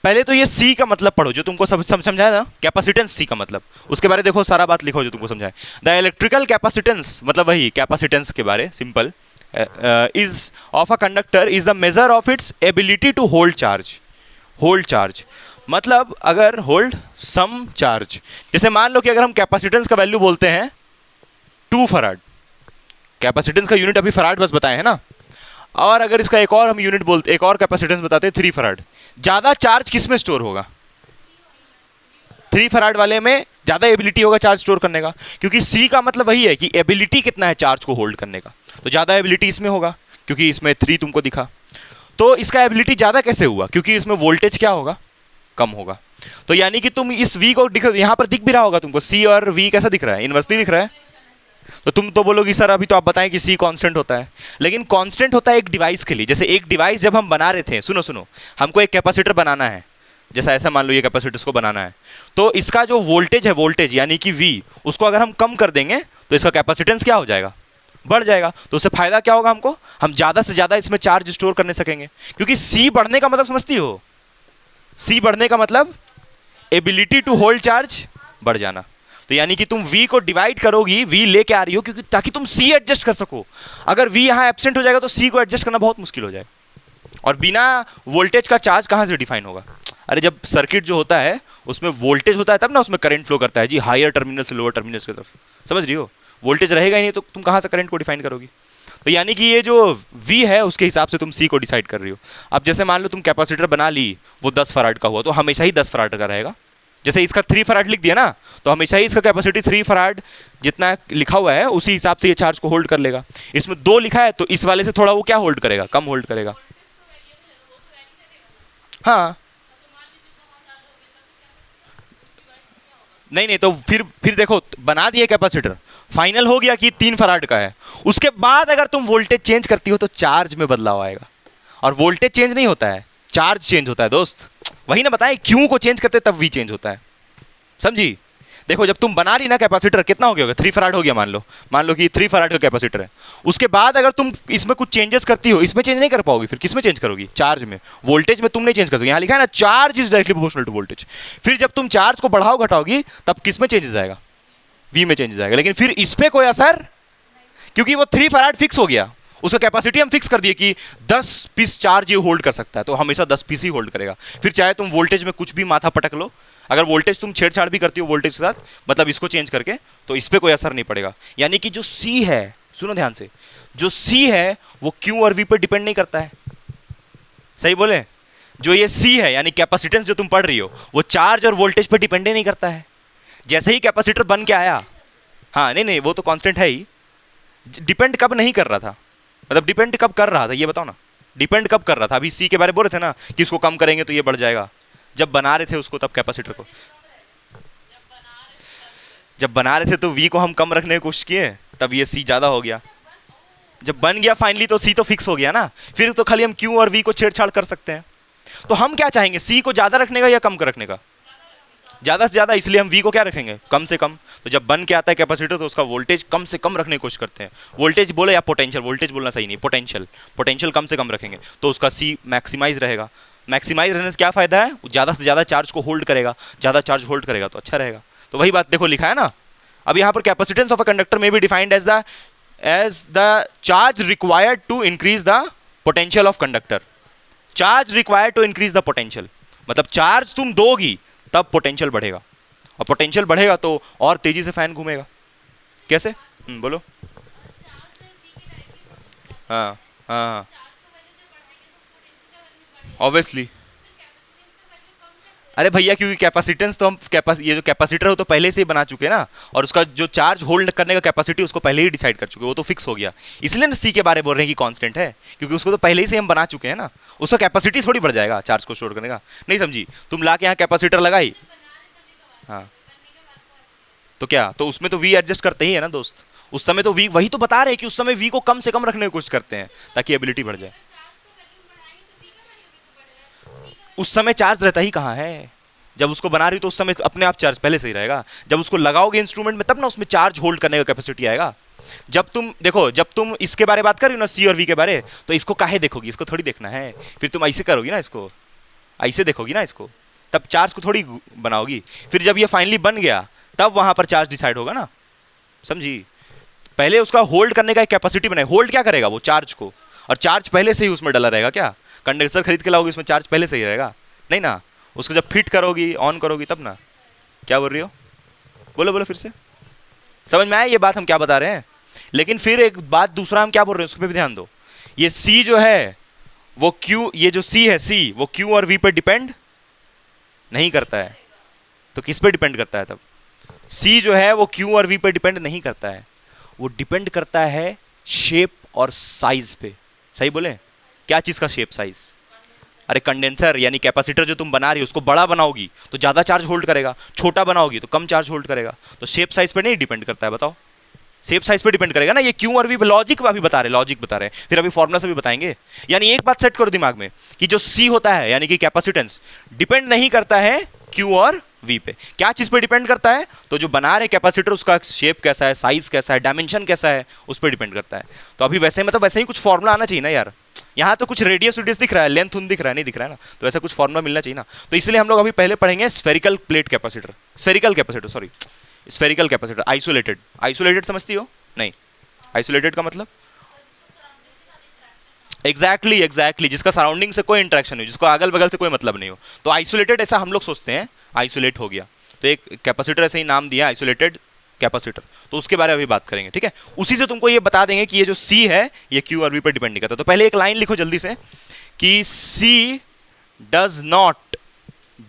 [SPEAKER 1] पहले तो ये C का मतलब पढ़ो जो तुमको सब समझाया ना, कैपेसिटेंस C का मतलब, उसके बारे देखो, सारा बात लिखो जो तुमको समझाए। द इलेक्ट्रिकल कैपेसिटेंस मतलब वही कैपेसिटेंस के बारे, simple is of a conductor is the measure of its ability to hold charge. Hold charge मतलब अगर होल्ड सम चार्ज, जैसे मान लो कि अगर हम कैपेसिटेंस का वैल्यू बोलते हैं 2 फराड, कैपेसिटेंस का यूनिट अभी फराड बस बताए हैं ना, और अगर इसका एक और हम यूनिट बोलते, एक और कैपेसिटेंस बताते हैं 3 फराड, ज्यादा चार्ज किस में स्टोर होगा? 3 फराड वाले में ज्यादा एबिलिटी होगा चार्ज स्टोर करने का, क्योंकि C का मतलब वही है कि एबिलिटी कितना है चार्ज को होल्ड करने का, तो ज्यादा एबिलिटी इसमें होगा, क्योंकि इसमें 3 तुमको दिखा। तो इसका एबिलिटी ज्यादा कैसे हुआ? क्योंकि इसमें वोल्टेज क्या होगा? कम होगा। तो यानी कि तुम इस V को यहां पर दिख भी रहा होगा तुमको, C और V कैसा दिख रहा है? इनवर्सली दिख रहा है। तो तुम तो बोलोगी सर अभी तो आप बताएं कि C कांस्टेंट होता है, लेकिन कांस्टेंट होता है एक डिवाइस के लिए। जैसे एक डिवाइस जब हम बना रहे थे, सुनो हमको एक कैपेसिटर बनाना है, जैसा ऐसा मान लो ये कैपेसिटर को बनाना है, तो इसका जो वोल्टेज है, वोल्टेज यानी कि V, उसको अगर हम कम कर देंगे तो इसका कैपेसिटेंस क्या हो जाएगा? बढ़ जाएगा। तो उससे फायदा क्या होगा हमको? हम ज्यादा से ज्यादा इसमें चार्ज स्टोर करने सकेंगे, क्योंकि C बढ़ने का मतलब समझती हो? C बढ़ने का मतलब एबिलिटी टू होल्ड चार्ज बढ़ जाना। तो यानी कि तुम V को डिवाइड करोगी, V लेके आ रही हो क्योंकि ताकि तुम C एडजस्ट कर सको। अगर V यहाँ एब्सेंट हो जाएगा तो C को एडजस्ट करना बहुत मुश्किल हो जाएगा। और बिना वोल्टेज का चार्ज कहाँ से डिफाइन होगा? अरे जब सर्किट जो होता है उसमें वोल्टेज होता है तब ना उसमें करंट फ्लो करता है जी, हायर टर्मिनल से लोअर टर्मिनल की तरफ, समझ रही हो? वोल्टेज रहेगा ही नहीं तो तुम कहाँ से करंट को डिफाइन करोगी? तो यानी कि ये जो V है उसके हिसाब से तुम C को डिसाइड कर रही हो। अब जैसे मान लो तुम कैपेसिटर बना ली, वो 10 फराड का हुआ, तो हमेशा ही 10 फराड का रहेगा। जैसे इसका 3 फराड लिख दिया ना, तो हमेशा ही इसका कैपेसिटी 3 फराड जितना लिखा हुआ है उसी हिसाब से ये चार्ज को होल्ड कर लेगा। इसमें 2 लिखा है तो इस वाले से थोड़ा वो क्या होल्ड करेगा? कम होल्ड करेगा। हाँ नहीं तो फिर देखो, बना दिए कैपेसिटर, फाइनल हो गया कि 3 फराड का है, उसके बाद अगर तुम वोल्टेज चेंज करती हो तो चार्ज में बदलाव आएगा। और वोल्टेज चेंज नहीं होता है, चार्ज चेंज होता है दोस्त। वही ना बताएं, क्यू को चेंज करते तब V चेंज होता है, समझी? देखो जब तुम बना रही ना कैपेसिटर, कितना हो गया, 3 फराड हो गया, मान लो कि 3 फराड का कैपेसिटर है। उसके बाद अगर तुम इसमें कुछ चेंजेस करती हो, इसमें चेंज नहीं कर पाओगी, फिर किस में चेंज करोगी, चार्ज में। वोल्टेज में तुम नहीं चेंज कर सकते, यहाँ लिखा है ना charge is directly proportional to voltage. फिर जब तुम चार्ज को बढ़ाओ घटाओगी तब किस में चेंज जाएगा, वी में चेंज जाएगा। लेकिन फिर इस पे कोई असर, क्योंकि वो 3 फराड फिक्स हो गया, उसका कैपेसिटी हम फिक्स कर दिए कि 10 पीस चार्ज ये होल्ड कर सकता है, तो हमेशा 10 पीस ही होल्ड करेगा। फिर चाहे तुम वोल्टेज में कुछ भी माथा पटक लो, अगर वोल्टेज तुम छेड़छाड़ भी करती हो वोल्टेज के साथ, मतलब इसको चेंज करके, तो इस पे कोई असर नहीं पड़ेगा। यानी कि जो सी है, सुनो ध्यान से, जो सी है वो क्यू और वी पे डिपेंड नहीं करता है। सही बोले? जो ये सी है यानी कैपेसिटेंस जो तुम पढ़ रही हो, वो चार्ज और वोल्टेज पे डिपेंड ही नहीं करता है। जैसे ही कैपेसिटर बन के आया, हाँ नहीं वो तो कांस्टेंट है ही, डिपेंड कब नहीं कर रहा था, मतलब डिपेंड कब कर रहा था ये बताओ ना, डिपेंड कब कर रहा था। अभी सी के बारे में बोल रहे थे ना कि इसको कम करेंगे तो ये बढ़ जाएगा, जब बना रहे थे उसको, तब कैपेसिटर को जब बना रहे थे तो वी को हम कम रखने की कोशिश किए, तब ये सी ज्यादा हो गया। जब बन गया फाइनली तो सी तो फिक्स हो गया ना, फिर तो खाली हम क्यू और वी को छेड़छाड़ कर सकते हैं। तो हम क्या चाहेंगे, सी को ज्यादा रखने का या कम कर रखने का, ज्यादा से ज्यादा, इसलिए हम वी को क्या रखेंगे, कम से कम। तो जब बन के आता है कैपेसिटर तो उसका वोल्टेज कम से कम रखने की कोशिश करते हैं। वोल्टेज बोले या पोटेंशियल, वोल्टेज बोलना सही नहीं, पोटेंशियल कम से कम रखेंगे तो उसका सी मैक्सिमाइज रहेगा। मैक्सिमाइज रहने से क्या फायदा है, ज्यादा से ज्यादा चार्ज को होल्ड करेगा, ज्यादा चार्ज होल्ड करेगा तो अच्छा रहेगा। तो वही बात देखो लिखा है ना, अब यहां पर capacitance of a conductor may be defined as the charge required to increase the potential of conductor. Charge required to increase the potential, मतलब चार्ज तुम दोगी तब पोटेंशियल बढ़ेगा, और पोटेंशियल बढ़ेगा तो और तेजी से फैन घूमेगा। कैसे? बोलो। हाँ हाँ ऑब्वियसली। अरे भैया क्योंकि कैपेसिटेंस तो हम ये जो कैपेसिटर है तो पहले से ही बना चुके हैं ना, और उसका जो चार्ज होल्ड करने का कैपेसिटी उसको पहले ही डिसाइड कर चुके, वो तो फिक्स हो गया। इसलिए ना सी के बारे में बोल रहे हैं कि कांस्टेंट है, क्योंकि उसको तो पहले ही से हम बना चुके हैं ना, उसका कैपेसिटी थोड़ी बढ़ जाएगा चार्ज को स्टोर करने का। नहीं समझी? तुम ला के यहाँ कैपेसिटर लगाई, हाँ तो क्या, तो उसमें तो वी एडजस्ट करते ही है ना दोस्त। उस समय तो वी, वही तो बता रहे हैं कि उस समय वी को कम से कम रखने की कोशिश करते हैं ताकि एबिलिटी बढ़ जाए। उस समय चार्ज रहता ही कहाँ है, जब उसको बना रही तो उस समय अपने आप चार्ज पहले से ही रहेगा। जब उसको लगाओगे इंस्ट्रूमेंट में तब ना उसमें चार्ज होल्ड करने का कैपेसिटी आएगा। जब तुम देखो, जब तुम इसके बारे में बात कर रही हो ना सी और वी के बारे, तो इसको काहे देखोगी, इसको थोड़ी देखना है। फिर तुम ऐसे करोगी ना, इसको ऐसे देखोगी ना, इसको तब चार्ज को थोड़ी बनाओगी। फिर जब ये फाइनली बन गया तब वहां पर चार्ज डिसाइड होगा ना, समझी? पहले उसका होल्ड करने का एक कैपेसिटी बनाए। होल्ड क्या करेगा, वो चार्ज को, और चार्ज पहले से ही उसमें डला रहेगा। क्या कंडेंसर खरीद के लाओगे उसमें चार्ज पहले से ही रहेगा? नहीं ना, उसको जब फिट करोगी, ऑन करोगी तब ना। क्या बोल रही हो, बोलो बोलो फिर से, समझ में आया ये बात हम क्या बता रहे हैं? लेकिन फिर एक बात दूसरा हम क्या बोल रहे हैं उस पर भी ध्यान दो। ये सी जो है वो क्यू, ये जो सी है सी, वो क्यू और वी पर डिपेंड नहीं करता है। तो किस पे डिपेंड करता है तब? सी जो है वो क्यू और वी पर डिपेंड नहीं करता है, वो डिपेंड करता है शेप और साइज पे। सही बोले? क्या चीज का शेप साइज? अरे कंडेंसर यानी कैपेसिटर जो तुम बना रही हो उसको बड़ा बनाओगी तो ज्यादा चार्ज होल्ड करेगा, छोटा बनाओगी तो कम चार्ज होल्ड करेगा। तो शेप साइज पे नहीं डिपेंड करता है, बताओ। शेप साइज पे डिपेंड करेगा ना। ये क्यू और वी लॉजिक अभी बता रहे, फिर अभी फॉर्मुला से भी बताएंगे। यानी एक बात सेट करो दिमाग में कि जो सी होता है यानी कि कैपेसिटेंस, डिपेंड नहीं करता है क्यू और वी पे। क्या चीज पे डिपेंड करता है? तो जो बना रहे कैपेसिटर उसका शेप कैसा है, साइज कैसा है, डायमेंशन कैसा है, उस पर डिपेंड करता है। तो अभी वैसे मतलब वैसे ही कुछ फॉर्मुला आना चाहिए ना यार। यहाँ तो कुछ रेडियस दिख रहा है, लेंथ दिख रहा है, नहीं दिख रहा है ना, तो ऐसा कुछ फॉर्मुला मिलना चाहिए ना। तो इसलिए हम लोग अभी पहले पढ़ेंगे spherical plate capacitor, spherical capacitor, isolated समझती हो? नहीं, आइसोलेटेड का मतलब एग्जैक्टली जिसका सराउंडिंग से कोई इंटरेक्शन नहीं हो, जिसको अगल बगल से कोई मतलब नहीं हो, तो आइसोलेटेड ऐसा हम लोग सोचते हैं, आइसोलेट हो गया। तो एक कैपेसिटर ऐसे ही नाम दिया आइसोलेटेड कैपेसिटर, तो उसके बारे में अभी बात करेंगे, ठीक है। उसी से तुमको ये बता देंगे कि ये जो सी है ये क्यू और वी पर डिपेंड नहीं करता। तो पहले एक लाइन लिखो जल्दी से कि C does not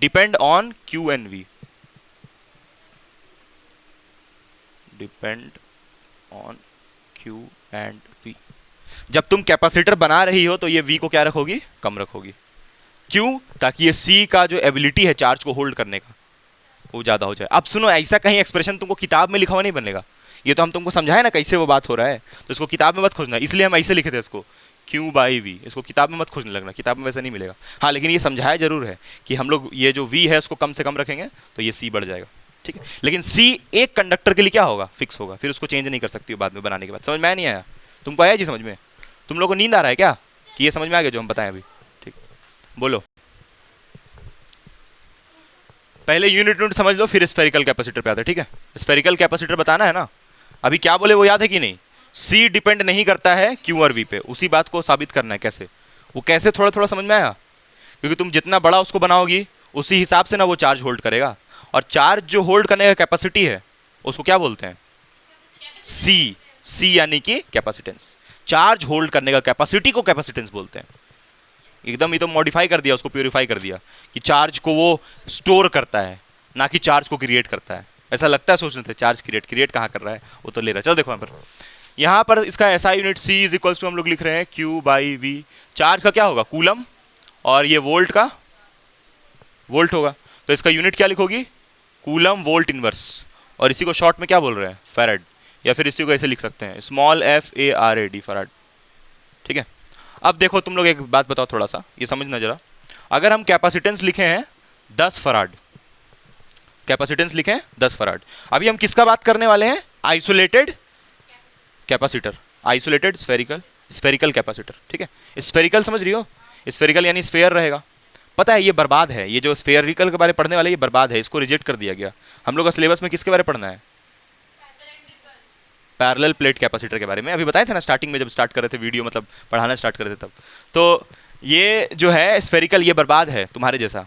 [SPEAKER 1] depend on Q and V, depend on Q and V. जब तुम कैपेसिटर बना रही हो तो ये वी को क्या रखोगी, कम रखोगी। क्यों? ताकि ये सी का जो एबिलिटी है चार्ज को होल्ड करने का वो ज्यादा हो जाए। अब सुनो, ऐसा कहीं एक्सप्रेशन तुमको किताब में लिखा हुआ नहीं बनेगा, ये तो हम तुमको समझाए ना कैसे वो बात हो रहा है, तो इसको किताब में मत खोजना। इसलिए हम ऐसे लिखे थे इसको क्यू बाई वी, इसको किताब में मत खोजने लगना, किताब में वैसे नहीं मिलेगा। हाँ लेकिन ये समझाया जरूर है कि हम लोग ये जो वी है उसको कम से कम रखेंगे तो ये सी बढ़ जाएगा। ठीक है। लेकिन सी एक कंडक्टर के लिए क्या होगा, फिक्स होगा, फिर उसको चेंज नहीं कर सकती हो बाद में बनाने के बाद। समझ में आया नहीं आया? तुमको आया जी समझ में? तुम लोगों को नींद आ रहा है क्या कि ये समझ में आ गया जो हम बताएं अभी? ठीक, बोलो। पहले यूनिट समझ लो, फिर स्फेरिकल कैपेसिटर पे आते हैं। ठीक है, स्फेरिकल कैपेसिटर बताना है ना। अभी क्या बोले वो याद है कि नहीं? सी डिपेंड नहीं करता है क्यू और वी पे, उसी बात को साबित करना है। कैसे? वो कैसे, थोड़ा थोड़ा समझ में आया? क्योंकि तुम जितना बड़ा उसको बनाओगी उसी हिसाब से ना वो चार्ज होल्ड करेगा, और चार्ज जो होल्ड करने का कैपेसिटी है उसको क्या बोलते हैं? सी। सी यानी कि कैपेसिटेंस। चार्ज होल्ड करने का कैपेसिटी को कैपेसिटेंस बोलते हैं। एकदम ही तो मॉडिफाई कर दिया, उसको प्यूरिफाई कर दिया कि चार्ज को वो स्टोर करता है, ना कि चार्ज को क्रिएट करता है। ऐसा लगता है सोचने थे चार्ज क्रिएट कहाँ कर रहा है, वो तो ले रहा है। चलो देखो यहाँ पर इसका SI unit C is equals to हम लोग लिख रहे हैं क्यू बाई वी। चार्ज का क्या होगा? कूलम, और ये वोल्ट का वोल्ट होगा, तो इसका यूनिट क्या लिखोगी? Coulomb volt inverse. और इसी को शॉर्ट में क्या बोल रहे हैं? फैराड, या फिर इसी को ऐसे लिख सकते हैं स्मॉल FARAD, फैराड। ठीक है। अब देखो तुम लोग एक बात बताओ, थोड़ा सा ये समझना जरा। अगर हम कैपेसिटेंस लिखे हैं 10 फराड, कैपेसिटेंस लिखे हैं 10 फराड, अभी हम किसका बात करने वाले हैं? Isolated capacitor, isolated spherical capacitor. ठीक है, स्फेरिकल समझ रही हो? स्फेरिकल यानी स्फेयर रहेगा। पता है ये बर्बाद है, ये जो स्फेरिकल के बारे में पढ़ने वाले ये बर्बाद है, इसको रिजेक्ट कर दिया गया। हम लोग का सिलेबस में किसके बारे में पढ़ना है? पैरेलल प्लेट कैपेसिटर के बारे में। अभी बताए थे ना स्टार्टिंग में, जब स्टार्ट कर रहे थे वीडियो, मतलब पढ़ाना स्टार्ट कर रहे थे तब। तो ये जो है स्फेरिकल, ये बर्बाद है तुम्हारे जैसा,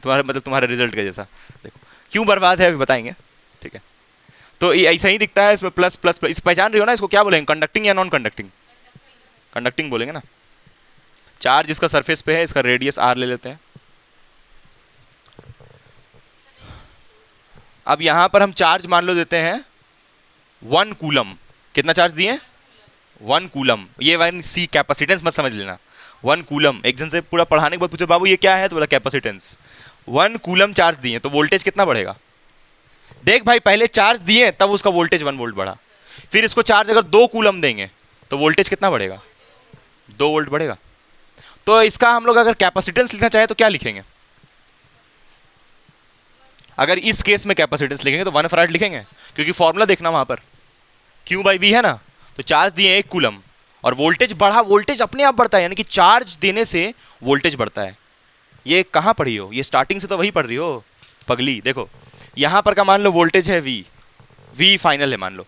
[SPEAKER 1] तुम्हारे रिजल्ट के जैसा। देखो क्यों बर्बाद है अभी बताएंगे। ठीक है, तो ये ऐसा ही दिखता है, इसमें प्लस प्लस प्लस। इस पहचान रही हो ना, इसको क्या बोलेंगे? कंडक्टिंग या नॉन कंडक्टिंग? कंडक्टिंग बोलेंगे ना। चार्ज इसका सरफेस पे है, इसका रेडियस r ले लेते हैं। अब यहां पर हम चार्ज मान लो देते हैं 1 कूलम। कितना चार्ज दिए? 1 कूलम। ये वन सी कैपेसिटेंस मत समझ लेना, 1 कूलम। एक जन से पूरा पढ़ाने के बाद पूछो बाबू ये क्या है, तो बोला कैपेसिटेंस। 1 कूलम चार्ज दिए तो वोल्टेज कितना बढ़ेगा? देख भाई, पहले चार्ज दिए तब उसका वोल्टेज 1 वोल्ट बढ़ा, फिर इसको चार्ज अगर 2 कूलम देंगे तो वोल्टेज कितना बढ़ेगा? 2 वोल्ट बढ़ेगा। तो इसका हम लोग अगर कैपेसिटेंस लिखना चाहे तो क्या लिखेंगे? अगर इस केस में कैपेसिटेंस लिखेंगे तो 1 फराड लिखेंगे, क्योंकि फॉर्मूला देखना वहां पर Q बाई वी है ना। तो चार्ज दिए 1 कूलम और वोल्टेज बढ़ा, वोल्टेज अपने आप बढ़ता है, यानी कि चार्ज देने से वोल्टेज बढ़ता है। ये कहां पढ़ी हो? ये स्टार्टिंग से तो वही पढ़ रही हो पगली। देखो यहां पर का मान लो वोल्टेज है V फाइनल है मान लो,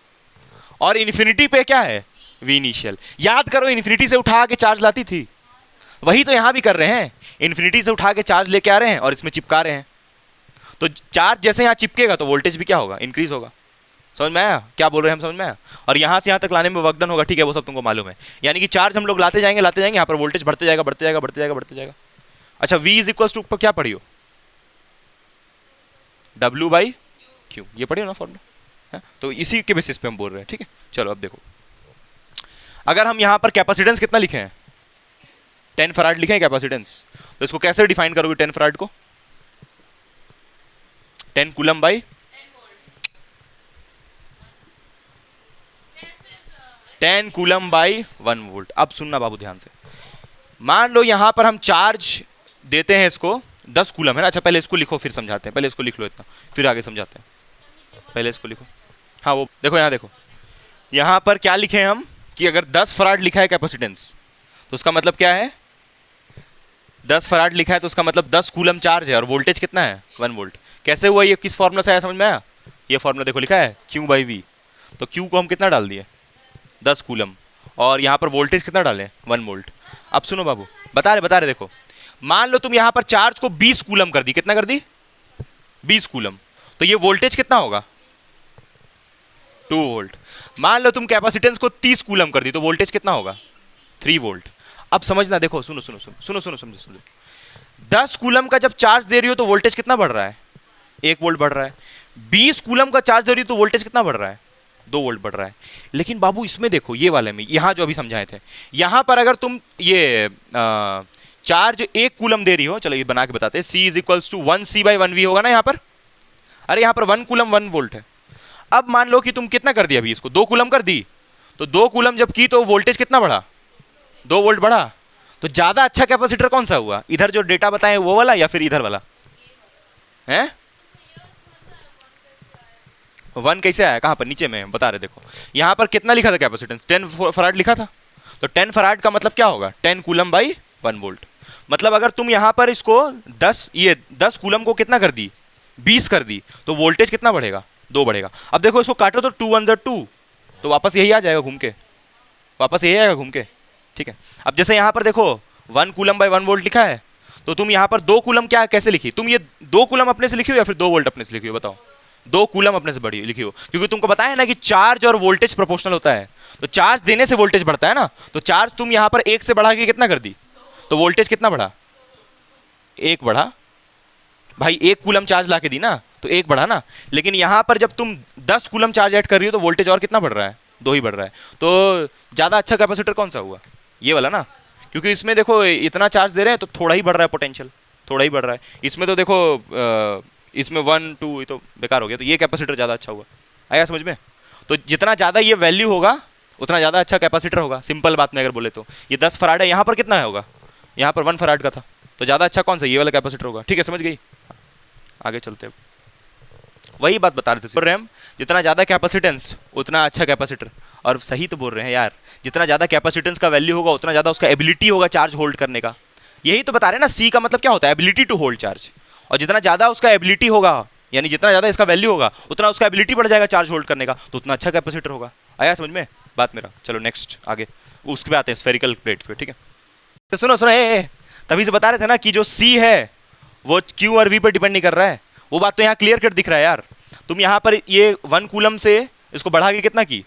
[SPEAKER 1] और इन्फिनिटी पे क्या है? V initial. याद करो, इन्फिनिटी से उठा के चार्ज लाती थी, वही तो यहां भी कर रहे हैं। इन्फिनिटी से उठा के चार्ज लेके आ रहे हैं और इसमें चिपका रहे हैं। तो चार्ज जैसे यहां चिपकेगा तो वोल्टेज भी क्या होगा? इंक्रीज होगा। समझ में आया क्या बोल रहे हैं हम? समझ में आया? और यहां से यहां तक लाने में वर्क डन होगा। ठीक है, वो सब तुमको मालूम है। यानी कि चार्ज हम लोग लाते जाएंगे यहाँ पर वोल्टेज बढ़ते जाएगा बढ़ते जाएगा बढ़ते जाएगा बढ़ते जाएगा। अच्छा, V इज इक्वल टू पर क्या पढ़ी हो? W बाई Q, ये पढ़ी हो ना फॉर्मूला? तो इसी के बेसिस पे हम बोल रहे हैं। ठीक है, चलो अब देखो, अगर हम यहां पर कैपेसिटेंस कितना लिखे हैं? 10 फराड लिखे हैं कैपेसिटेंस, तो इसको कैसे डिफाइन करोगे 10 फराड को? 10 coulomb by 10 coulomb by 1 volt. अब सुनना बाबू ध्यान से, मान लो यहां पर हम चार्ज देते हैं, इसको 10 कूलम है ना। अच्छा पहले इसको लिखो फिर समझाते हैं, पहले इसको लिख लो इतना, फिर आगे समझाते हैं। पहले इसको लिखो। हाँ वो देखो यहाँ देखो, यहाँ पर क्या लिखे हम कि अगर 10 फराड लिखा है कैपेसिटेंस तो उसका मतलब क्या है? 10 फराड लिखा है तो उसका मतलब 10 कूलम चार्ज है, और वोल्टेज कितना है? 1 वोल्ट। कैसे हुआ ये? किस फॉर्मूला से आया समझ में आया? ये फॉर्मूला देखो लिखा है Q बाई वी, तो Q को हम कितना डाल दिए? 10 कूलम, और यहाँ पर वोल्टेज कितना डालें? 1 वोल्ट। अब सुनो बाबू, बता रहे देखो, मान लो तुम यहाँ पर चार्ज को 20 कूलम कर दी। कितना कर दी? 20 कूलम। तो ये वोल्टेज कितना होगा? 2 वोल्ट। मान लो तुम कैपेसिटेंस को 30 कूलम कर दी, तो वोल्टेज कितना होगा? 3 वोल्ट। अब समझना, देखो सुनो सुनो सुनो सुनो सुनो समझो समझो, 10 कूलम का जब चार्ज दे रही हो तो वोल्टेज कितना बढ़ रहा है? 1 वोल्ट बढ़ रहा है। 20 कूलम का चार्ज दे रही हो तो वोल्टेज कितना बढ़ रहा है? 2 वोल्ट बढ़ रहा है। लेकिन बाबू इसमें देखो, ये वाले में, यहां जो अभी समझाए थे, यहां पर अगर तुम ये चार्ज 1 कूलम दे रही हो, चलो ये बना के बताते हैं, C is equals to 1C by 1V होगा ना यहाँ पर। अरे यहाँ पर 1 कूलम 1 वोल्ट है। अब मान लो कि तुम कितना कर दिया? अभी इसको 2 कूलम कर दी, तो 2 कूलम जब की तो वोल्टेज कितना बढ़ा? 2 वोल्ट बढ़ा। तो ज्यादा अच्छा कैपेसिटर कौन सा हुआ? इधर जो डेटा बताएं वो वाला या फिर इधर वाला? हैं? 1 कैसे आया, कहाँ पर, नीचे में बता रहे, देखो यहाँ पर कितना लिखा था कैपेसिटेंस, 10 फराड लिखा था। तो 10 फराड का मतलब क्या होगा, 10 कूलम बाई 1 वोल्ट। मतलब अगर तुम यहाँ पर इसको 10 कूलम को कितना कर दी, 20 कर दी, तो वोल्टेज कितना बढ़ेगा, 2 बढ़ेगा। अब देखो इसको काटो तो 2 1 2, तो वापस यही आ जाएगा घूम के, वापस यही आएगा घूम के, ठीक है। अब जैसे यहाँ पर देखो 1 कूलम बाई 1 वोल्ट लिखा है, तो तुम यहाँ पर 2 कूलम क्या कैसे लिखी, तुम ये 2 कूलम अपने से लिखी हो या फिर 2 वोल्ट अपने से लिखी हो, बताओ। 2 कूलम अपने से बड़ी लिखी हो, क्योंकि तुमको बताया ना कि चार्ज और वोल्टेज प्रोपोर्शनल होता है। तो चार्ज देने से वोल्टेज बढ़ता है ना, तो चार्ज तुम यहाँ पर 1 से बढ़ा के कितना कर दी, तो वोल्टेज कितना बढ़ा, 1 बढ़ा। भाई 1 कूलम चार्ज ला के दी ना, तो 1 बढ़ा ना। लेकिन यहाँ पर जब तुम 10 कूलम चार्ज ऐड कर रही हो, तो वोल्टेज और कितना बढ़ रहा है, 2 ही बढ़ रहा है। तो ज़्यादा अच्छा कैपेसिटर कौन सा हुआ, ये वाला ना, क्योंकि इसमें देखो इतना चार्ज दे रहे हैं तो थोड़ा ही बढ़ रहा है पोटेंशियल, थोड़ा ही बढ़ रहा है। इसमें तो देखो इसमें 1 2 तो बेकार हो गया, तो ये कैपेसिटर ज़्यादा अच्छा हुआ। आया समझ में। तो जितना ज़्यादा ये वैल्यू होगा उतना ज़्यादा अच्छा कैपेसिटर होगा, सिंपल बात में अगर बोले तो। ये 10 फराड है, यहाँ पर कितना है होगा, यहाँ पर 1 फराड का था, तो ज़्यादा अच्छा कौन सा, ये वाला कैपेसिटर होगा। ठीक है, समझ गई। आगे चलते, वही बात बता रहे थे, बोल रहे हम जितना ज़्यादा कैपेसिटेंस उतना अच्छा कैपेसिटर। और सही तो बोल रहे हैं यार, जितना ज़्यादा कैपेसिटेंस का वैल्यू होगा उतना ज़्यादा उसका एबिलिटी होगा चार्ज होल्ड करने का। यही तो बता रहे हैं ना, सी का मतलब क्या होता है, एबिलिटी टू होल्ड चार्ज। और जितना ज़्यादा उसका एबिलिटी होगा, यानी जितना ज़्यादा इसका वैल्यू होगा उतना उसका एबिलिटी बढ़ जाएगा चार्ज होल्ड करने का, तो उतना अच्छा कैपेसिटर होगा। आया समझ में बात मेरा। चलो नेक्स्ट आगे, उसके पे आते हैं स्फेरिकल प्लेट पे, ठीक है। तो सुनो सुनो, तभी से बता रहे थे ना कि जो सी है वो क्यू और वी पर डिपेंड नहीं कर रहा है। वो बात तो यहाँ क्लियर कट दिख रहा है यार। तुम यहाँ पर ये 1 कूलम से इसको बढ़ा के कितना की,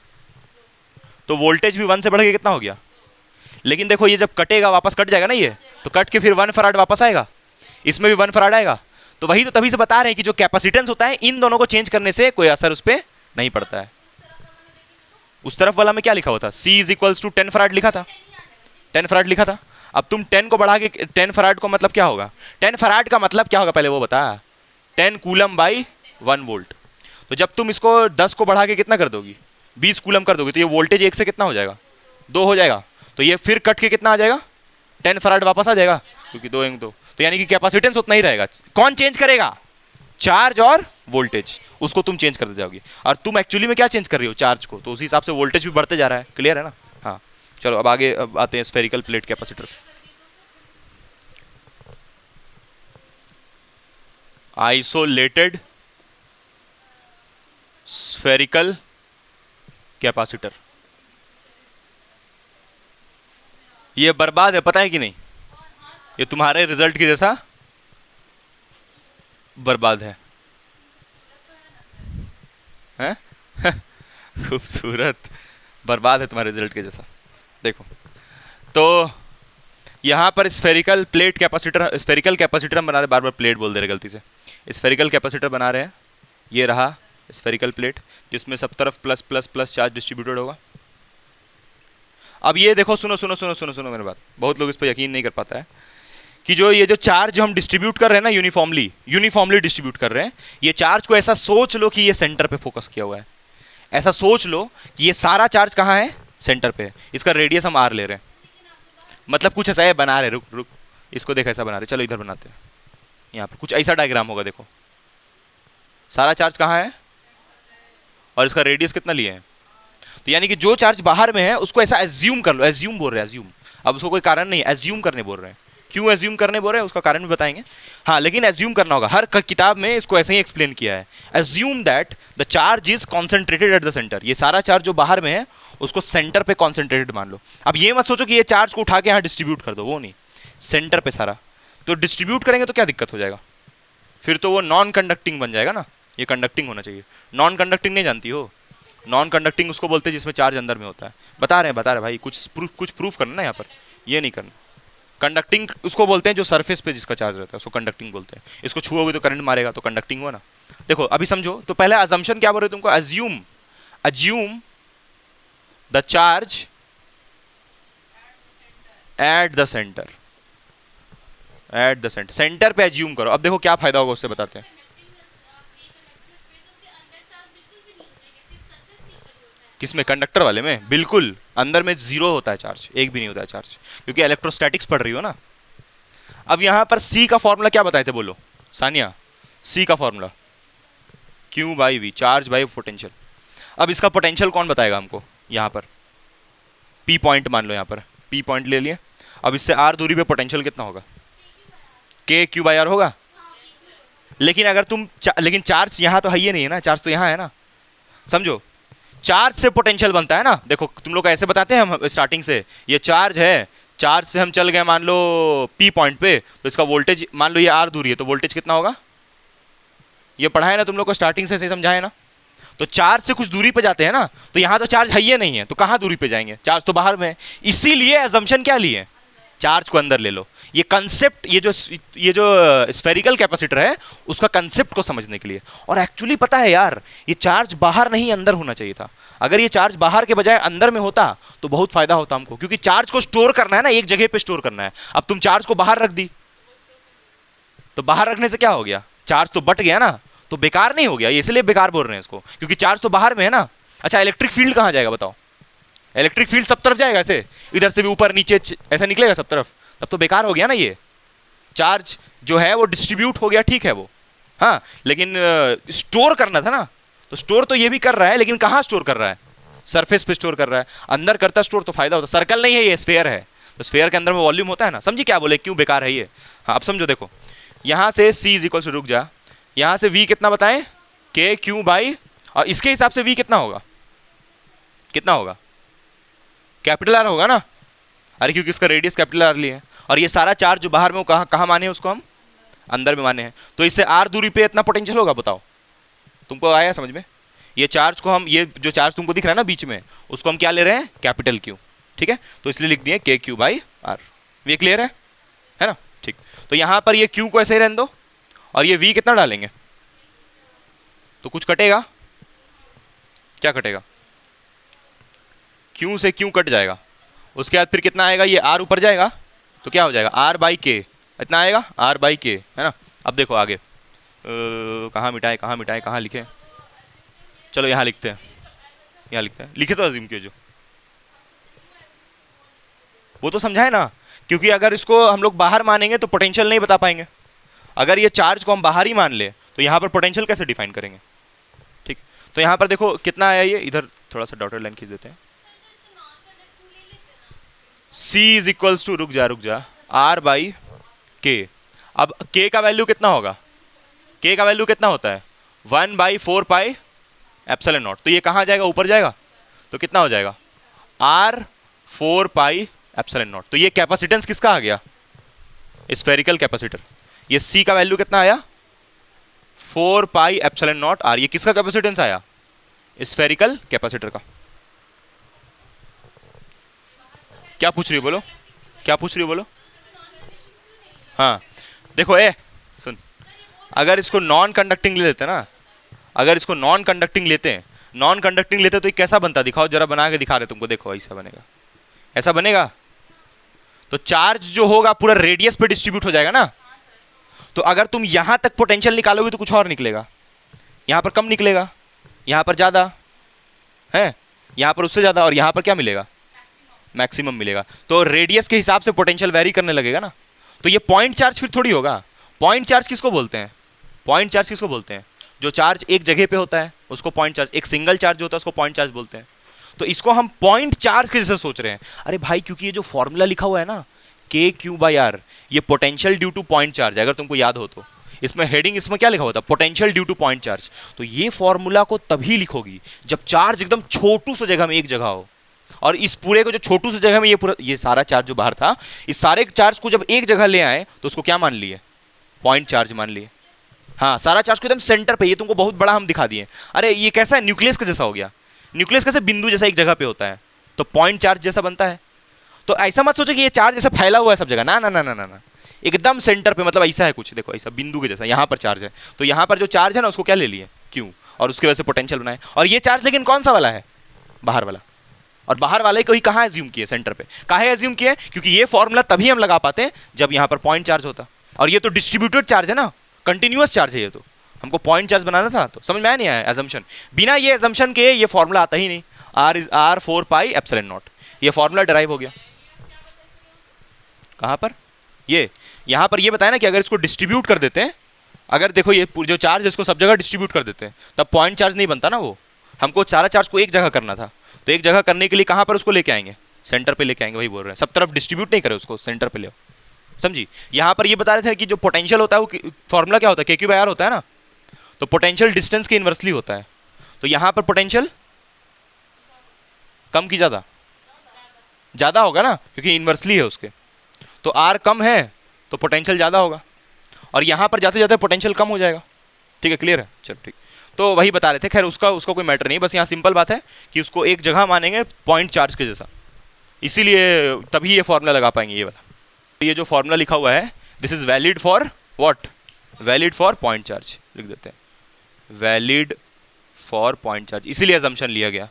[SPEAKER 1] तो वोल्टेज भी 1 से बढ़ के कितना हो गया। लेकिन देखो ये जब कटेगा वापस कट जाएगा ना ये, तो कट के फिर 1 फराड वापस आएगा, इसमें भी 1 फराड आएगा। तो वही तो तभी से बता रहे हैं कि जो कैपेसिटेंस होता है इन दोनों को चेंज करने से कोई असर उस पर नहीं पड़ता है। उस तरफ वाला में क्या लिखा हुआ था, C is equals to 10 farad लिखा था, 10 फराड लिखा था। अब तुम 10 को बढ़ा के 10 फराड को मतलब क्या होगा, 10 फराड का मतलब क्या होगा पहले वो बता, 10 कूलम बाई 1 वोल्ट। तो जब तुम इसको 10 को बढ़ा के कितना कर दोगी, 20 कूलम कर दोगी, तो ये वोल्टेज 1 से कितना हो जाएगा, 2 हो जाएगा। तो ये फिर कट के कितना आ जाएगा, 10 फराड वापस आ जाएगा, क्योंकि 2 1 2। तो यानी कि कैपेसिटेंस उतना ही रहेगा। कौन चेंज करेगा, चार्ज और वोल्टेज, उसको तुम चेंज करते जाओगे। और तुम एक्चुअली में क्या चेंज कर रही हो, चार्ज को, तो उसी हिसाब से वोल्टेज भी बढ़ते जा रहा है। क्लियर है ना। हाँ चलो अब आगे अब आते हैं spherical plate capacitor. Isolated spherical capacitor, ये बर्बाद है, पता है कि नहीं, ये तुम्हारे रिजल्ट की जैसा बर्बाद है, हैं? खूबसूरत, बर्बाद है तुम्हारे रिजल्ट के जैसा। देखो तो यहाँ पर spherical plate capacitor, spherical capacitor हम बना रहे, बार बार प्लेट बोल दे रहे गलती से, स्फेरिकल कैपेसिटर बना रहे हैं। ये रहा स्फेरिकल प्लेट जिसमें सब तरफ plus plus plus charge distributed होगा। अब ये देखो, सुनो सुनो सुनो सुनो सुनो मेरी बात, बहुत लोग इस पर यकीन नहीं कर पाता है कि जो ये जो चार्ज हम डिस्ट्रीब्यूट कर रहे हैं ना, यूनिफॉर्मली डिस्ट्रीब्यूट कर रहे हैं, ये चार्ज को ऐसा सोच लो कि ये सेंटर पे फोकस किया हुआ है। ऐसा सोच लो कि ये सारा चार्ज कहाँ है, सेंटर पे है। इसका रेडियस हम आर ले रहे हैं, मतलब कुछ ऐसा है बना रहे, रुक रुक इसको देख ऐसा बना रहे, चलो इधर बनाते हैं। यहाँ पर कुछ ऐसा डायग्राम होगा, देखो सारा चार्ज कहाँ है और इसका रेडियस कितना लिए हैं। तो यानी कि जो चार्ज बाहर में है उसको ऐसा एज्यूम कर लो, एज्यूम बोल रहे हैं, एज्यूम। अब उसको कोई कारण नहीं, एज्यूम करने बोल रहे हैं। क्यों एज्यूम करने बोल रहे हैं उसका कारण भी बताएंगे। हाँ लेकिन एज्यूम करना होगा, हर किताब में इसको ऐसे ही एक्सप्लेन किया है। Assume that the charge is concentrated at the centre, ये सारा चार्ज जो बाहर में है उसको सेंटर पे कॉन्सेंट्रेटेड मान लो। अब ये मत सोचो कि ये चार्ज को उठा के यहाँ डिस्ट्रीब्यूट कर दो, वो नहीं, सेंटर पे सारा। तो डिस्ट्रीब्यूट करेंगे तो क्या दिक्कत हो जाएगा, फिर तो वो नॉन कंडक्टिंग बन जाएगा ना, ये कंडक्टिंग होना चाहिए। नॉन कंडक्टिंग नहीं जानती हो, नॉन कंडक्टिंग उसको बोलते हैं जिसमें चार्ज अंदर में होता है। बता रहे हैं भाई, कुछ प्रूफ करना ना यहाँ पर, ये नहीं करना। कंडक्टिंग उसको बोलते हैं जो सरफेस पे जिसका चार्ज रहता है, उसको कंडक्टिंग बोलते हैं। इसको छुओगे तो करंट मारेगा, तो कंडक्टिंग हुआ ना। देखो अभी समझो, तो पहले अजम्पशन क्या बोल रहे तुमको, assume the charge at the centre, centre पे अज्यूम करो। अब देखो क्या फायदा होगा उससे बताते हैं। किसमें, कंडक्टर वाले में, बिल्कुल अंदर में 0 होता है चार्ज, एक भी नहीं होता है चार्ज, क्योंकि इलेक्ट्रोस्टैटिक्स पढ़ रही हो ना। अब यहां पर सी का फॉर्मूला क्या बताए थे, बोलो सानिया, सी का formula Q by V, charge by potential. अब इसका पोटेंशियल कौन बताएगा हमको? यहाँ पर पी पॉइंट मान लो, यहाँ पर पी पॉइंट ले लिए। अब इससे आर दूरी पे पोटेंशियल कितना होगा? के क्यू बाई आर होगा। लेकिन अगर तुम लेकिन चार्ज यहाँ तो है ही नहीं है ना, चार्ज तो यहाँ है ना, समझो। चार्ज से पोटेंशियल बनता है ना। देखो तुम लोग ऐसे बताते हैं हम स्टार्टिंग से, ये चार्ज है, चार्ज से हम चल गए मान लो पी पॉइंट पे, तो इसका वोल्टेज मान लो ये आर दूरी है, तो वोल्टेज कितना होगा? ये पढ़ा है ना तुम लोग को, स्टार्टिंग से समझा है ना। तो चार्ज से कुछ दूरी पे जाते हैं ना, तो यहाँ तो चार्ज है ही नहीं है, तो कहाँ दूरी पे जाएंगे? चार्ज तो बाहर में है। इसीलिए अजम्पशन क्या लिए? चार्ज को अंदर ले लो। ये कंसेप्ट, ये जो स्फेरिकल कैपेसिटर है उसका कंसेप्ट को समझने के लिए। और एक्चुअली पता है यार, ये चार्ज बाहर नहीं अंदर होना चाहिए था। अगर ये चार्ज बाहर के बजाय अंदर में होता तो बहुत फायदा होता हमको, क्योंकि चार्ज को स्टोर करना है ना, एक जगह पे स्टोर करना है। अब तुम चार्ज को बाहर रख दी, तो बाहर रखने से क्या हो गया? चार्ज तो बट गया ना, तो बेकार नहीं हो गया। इसलिए बेकार बोल रहे हैं इसको, क्योंकि चार्ज तो बाहर में है ना। अच्छा, इलेक्ट्रिक फील्ड कहाँ जाएगा बताओ? इलेक्ट्रिक फील्ड सब तरफ जाएगा, ऐसे इधर से भी ऊपर नीचे ऐसा निकलेगा सब तरफ, तब तो बेकार हो गया ना। ये चार्ज जो है वो डिस्ट्रीब्यूट हो गया, ठीक है वो, हाँ, लेकिन स्टोर करना था ना। तो स्टोर तो ये भी कर रहा है, लेकिन कहाँ स्टोर कर रहा है? सरफेस पे स्टोर कर रहा है। अंदर करता स्टोर तो फायदा होता। सर्कल नहीं है ये, स्फेयर है, तो स्फेयर के अंदर में वॉल्यूम होता है ना। समझी क्या बोले, क्यों बेकार है ये? हाँ अब समझो, देखो यहाँ से C इज इक्वल टू, रुक जा, यहाँ से V कितना बताएं? के क्यू बाई, और इसके हिसाब से V कितना होगा? कितना होगा? कैपिटल आर होगा ना। अरे क्योंकि इसका रेडियस कैपिटल आर लिए है, और ये सारा चार्ज जो बाहर में वो कहाँ माने हैं? उसको हम अंदर में माने हैं। तो इससे आर दूरी पे इतना पोटेंशियल होगा, बताओ तुमको आया समझ में? ये चार्ज को हम, ये जो चार्ज तुमको दिख रहा है ना बीच में, उसको हम क्या ले रहे हैं? कैपिटल क्यू, ठीक है। तो इसलिए लिख दिए के क्यू बाई आर। ये क्लियर है ना? ठीक। तो यहाँ पर ये क्यू को ऐसे ही रहने दो, और ये V कितना डालेंगे? तो कुछ कटेगा, क्या कटेगा? क्यू से क्यू कट जाएगा। उसके बाद फिर कितना आएगा? ये आर ऊपर जाएगा, तो क्या हो जाएगा? आर बाई के, इतना आएगा, आर बाई के, है ना। अब देखो आगे कहाँ मिटाए, कहाँ मिटाए, कहाँ लिखे? चलो यहाँ लिखते हैं, यहाँ लिखते हैं, लिखे तो अजीम के जो वो तो समझाए ना। क्योंकि अगर इसको हम लोग बाहर मानेंगे तो पोटेंशियल नहीं बता पाएंगे। अगर ये चार्ज को हम बाहर ही मान ले तो यहाँ पर पोटेंशियल कैसे डिफाइन करेंगे? ठीक। तो यहाँ पर देखो कितना आया ये, इधर थोड़ा सा डॉटेड लाइन खींच देते हैं। C इज इक्वल्स टू, रुक जा, आर बाई के। अब K का वैल्यू कितना होगा? K का वैल्यू कितना होता है? 1/4 पाई एप्सिलॉन नॉट। तो ये कहाँ जाएगा? ऊपर जाएगा, तो कितना हो जाएगा? R 4 pi epsilon not. तो ये कैपेसिटेंस किसका आ गया? Spherical capacitor. ये C का वैल्यू कितना आया? 4 पाई एप्सिलॉन नॉट R। ये किसका कैपेसिटेंस आया? स्फेरिकल कैपेसिटर का। क्या पूछ रही हो बोलो, क्या पूछ रही हो बोलो? हाँ देखो, सुन, अगर इसको नॉन कंडक्टिंग ले लेते ना, अगर इसको नॉन कंडक्टिंग लेते हैं, नॉन कंडक्टिंग लेते तो ये कैसा बनता? दिखाओ जरा, बना के दिखा रहे तुमको, देखो ऐसा बनेगा, ऐसा बनेगा। तो चार्ज जो होगा पूरा रेडियस पे डिस्ट्रीब्यूट हो जाएगा ना। तो अगर तुम यहां तक पोटेंशियल निकालोगे तो कुछ और निकलेगा, यहां पर कम निकलेगा, यहां पर ज्यादा है, यहां पर उससे ज्यादा, और यहां पर क्या मिलेगा? मैक्सिमम मिलेगा। तो रेडियस के हिसाब से पोटेंशियल वेरी करने लगेगा ना। तो ये पॉइंट चार्ज फिर थोड़ी होगा। पॉइंट चार्ज किसको बोलते हैं? पॉइंट चार्ज किसको बोलते हैं? जो चार्ज एक जगह पे होता है उसको पॉइंट चार्ज, एक सिंगल चार्ज जो होता है उसको पॉइंट चार्ज बोलते हैं। तो इसको हम पॉइंट चार्ज के जैसे सोच रहे हैं। अरे भाई, क्योंकि ये जो फॉर्मूला लिखा हुआ है ना, के क्यू बाई आर, ये potential due two point charge है। अगर तुमको याद हो तो इसमें हेडिंग, इसमें क्या लिखा हुआ था? Potential due two point charge. तो ये फॉर्मूला को तभी लिखोगी जब चार्ज एकदम छोटू सी जगह में एक जगह हो, और इस पूरे को जो छोटू सी जगह में ये सारा चार्ज जो बाहर था, इस सारे चार्ज को जब एक जगह ले आए तो उसको क्या मान लिए? पॉइंट चार्ज मान लिए। हाँ, सारा चार्ज को एकदम सेंटर पे, ये तुमको बहुत बड़ा हम दिखा दिए। अरे ये कैसा है? न्यूक्लियस का जैसा हो गया। न्यूक्लियस कैसे बिंदु जैसा एक जगह पे होता है, तो पॉइंट चार्ज जैसा बनता है। तो ऐसा मत सोचो कि ये चार्ज जैसा फैला हुआ है सब जगह, ना ना ना ना ना ना, एकदम सेंटर पे, मतलब ऐसा है कुछ, देखो ऐसा बिंदु के जैसा। यहाँ पर चार्ज है, तो यहाँ पर जो चार्ज है ना उसको क्या ले लिए? क्यू, और उसकी वजह से पोटेंशियल बनाए। और ये चार्ज लेकिन कौन सा वाला है? बाहर वाला। और बाहर वाले को ही कहाँ एज्यूम किए? सेंटर पे। काहे एज्यूम किए? क्योंकि ये फॉर्मूला तभी हम लगा पाते हैं जब यहाँ पर पॉइंट चार्ज होता। और ये तो डिस्ट्रीब्यूटेड चार्ज है ना, कंटिन्यूअस चार्ज है। ये तो हमको पॉइंट चार्ज बनाना था, तो समझ में आया नहीं आया? एजम्पशन, बिना ये एजम्पशन के ये फॉर्मूला आता ही नहीं। R 4 पाई एप्सिलॉन नॉट, ये फॉर्मूला डिराइव हो गया। कहाँ पर? ये यहाँ पर ये बताया ना कि अगर इसको डिस्ट्रीब्यूट कर देते हैं, अगर देखो ये जो चार्ज है इसको सब जगह डिस्ट्रीब्यूट कर देते हैं तब पॉइंट चार्ज नहीं बनता ना, वो हमको सारा चार्ज को एक जगह करना था, तो एक जगह करने के लिए कहाँ पर उसको लेके आएंगे, सेंटर पे लेके आएंगे, वही बोल रहे हैं, सब तरफ डिस्ट्रीब्यूट नहीं करे उसको, सेंटर पे ले आओ, समझी। यहाँ पर ये बता रहे थे कि जो पोटेंशियल होता है वो फॉर्मूला क्या होता है, KQ/R होता है ना, तो पोटेंशियल डिस्टेंस के इन्वर्सली होता है, तो यहाँ पर पोटेंशियल कम की ज़्यादा, ज़्यादा होगा ना क्योंकि इन्वर्सली है उसके, तो R कम है तो पोटेंशियल ज़्यादा होगा, और यहाँ पर जाते जाते पोटेंशियल कम हो जाएगा, ठीक है, क्लियर है, चलो ठीक। तो वही बता रहे थे, खैर उसका कोई मैटर नहीं, बस यहाँ सिंपल बात है कि उसको एक जगह मानेंगे पॉइंट चार्ज के जैसा, इसीलिए तभी ये फॉर्मूला लगा पाएंगे ये वाला। तो ये जो फॉर्मूला लिखा हुआ है this is valid for what, valid for point charge लिख देते हैं, वैलिड फॉर पॉइंट चार्ज, इसीलिए अजम्पशन लिया गया,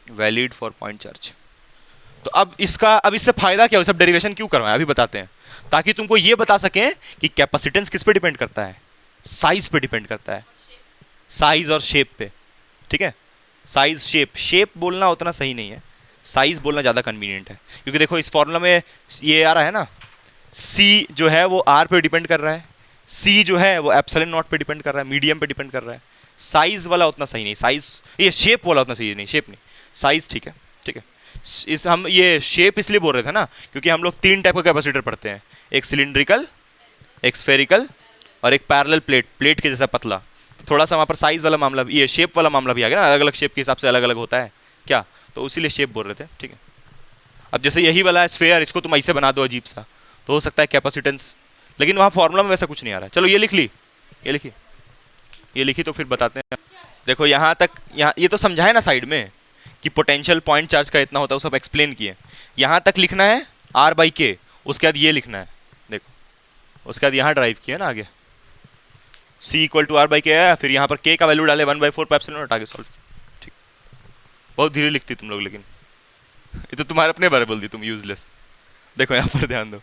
[SPEAKER 1] वैलिड फॉर पॉइंट चार्ज। तो अब इससे फायदा क्या हो, सब डेरिवेशन क्यों करवाएं अभी बताते हैं, ताकि तुमको ये बता सकें कि कैपेसिटेंस किस पे डिपेंड करता है, साइज पे डिपेंड करता है, साइज और शेप पे, ठीक है, साइज शेप बोलना उतना सही नहीं है, साइज बोलना ज़्यादा कन्वीनियंट है, क्योंकि देखो इस फॉर्मूला में ये आ रहा है ना, C जो है वो R पे डिपेंड कर रहा है, C जो है वो एप्सिलॉन नॉट पे डिपेंड कर रहा है, मीडियम पे डिपेंड कर रहा है, साइज वाला उतना सही नहीं, साइज ये शेप वाला उतना सही नहीं, शेप नहीं, साइज ठीक है, ठीक है। हम ये शेप इसलिए बोल रहे थे ना क्योंकि हम लोग 3 टाइप का कैपेसिटर पढ़ते हैं, एक सिलिंड्रिकल, एक स्फेरिकल और एक पैरेलल प्लेट के जैसा पतला, तो थोड़ा सा वहाँ पर साइज वाला मामला, ये शेप वाला मामला भी आ गया ना, अलग अलग शेप के हिसाब से अलग अलग होता है क्या, तो इसीलिए शेप बोल रहे थे, ठीक है। अब जैसे यही वाला है स्फेयर, इसको तुम ऐसे बना दो अजीब सा, तो हो सकता है कैपेसिटेंस, लेकिन वहाँ फॉर्मूला में वैसा कुछ नहीं आ रहा है। चलो ये लिख ली, ये लिखी तो फिर बताते हैं। देखो यहाँ तक, यहाँ ये तो समझाए ना साइड में कि पोटेंशियल पॉइंट चार्ज का इतना होता है, वो सब एक्सप्लेन किए, यहाँ तक लिखना है R/K, उसके बाद ये लिखना है, देखो उसके बाद यहाँ ड्राइव किया ना आगे, C = R/K है, फिर यहाँ पर K का वैल्यू डाले 1/4πε आगे सॉल्व किया, ठीक। बहुत धीरे लिखती तुम लोग, लेकिन ये तो तुम्हारे अपने बारे बोल दी तुम, यूजलेस। देखो यहाँ पर ध्यान दो,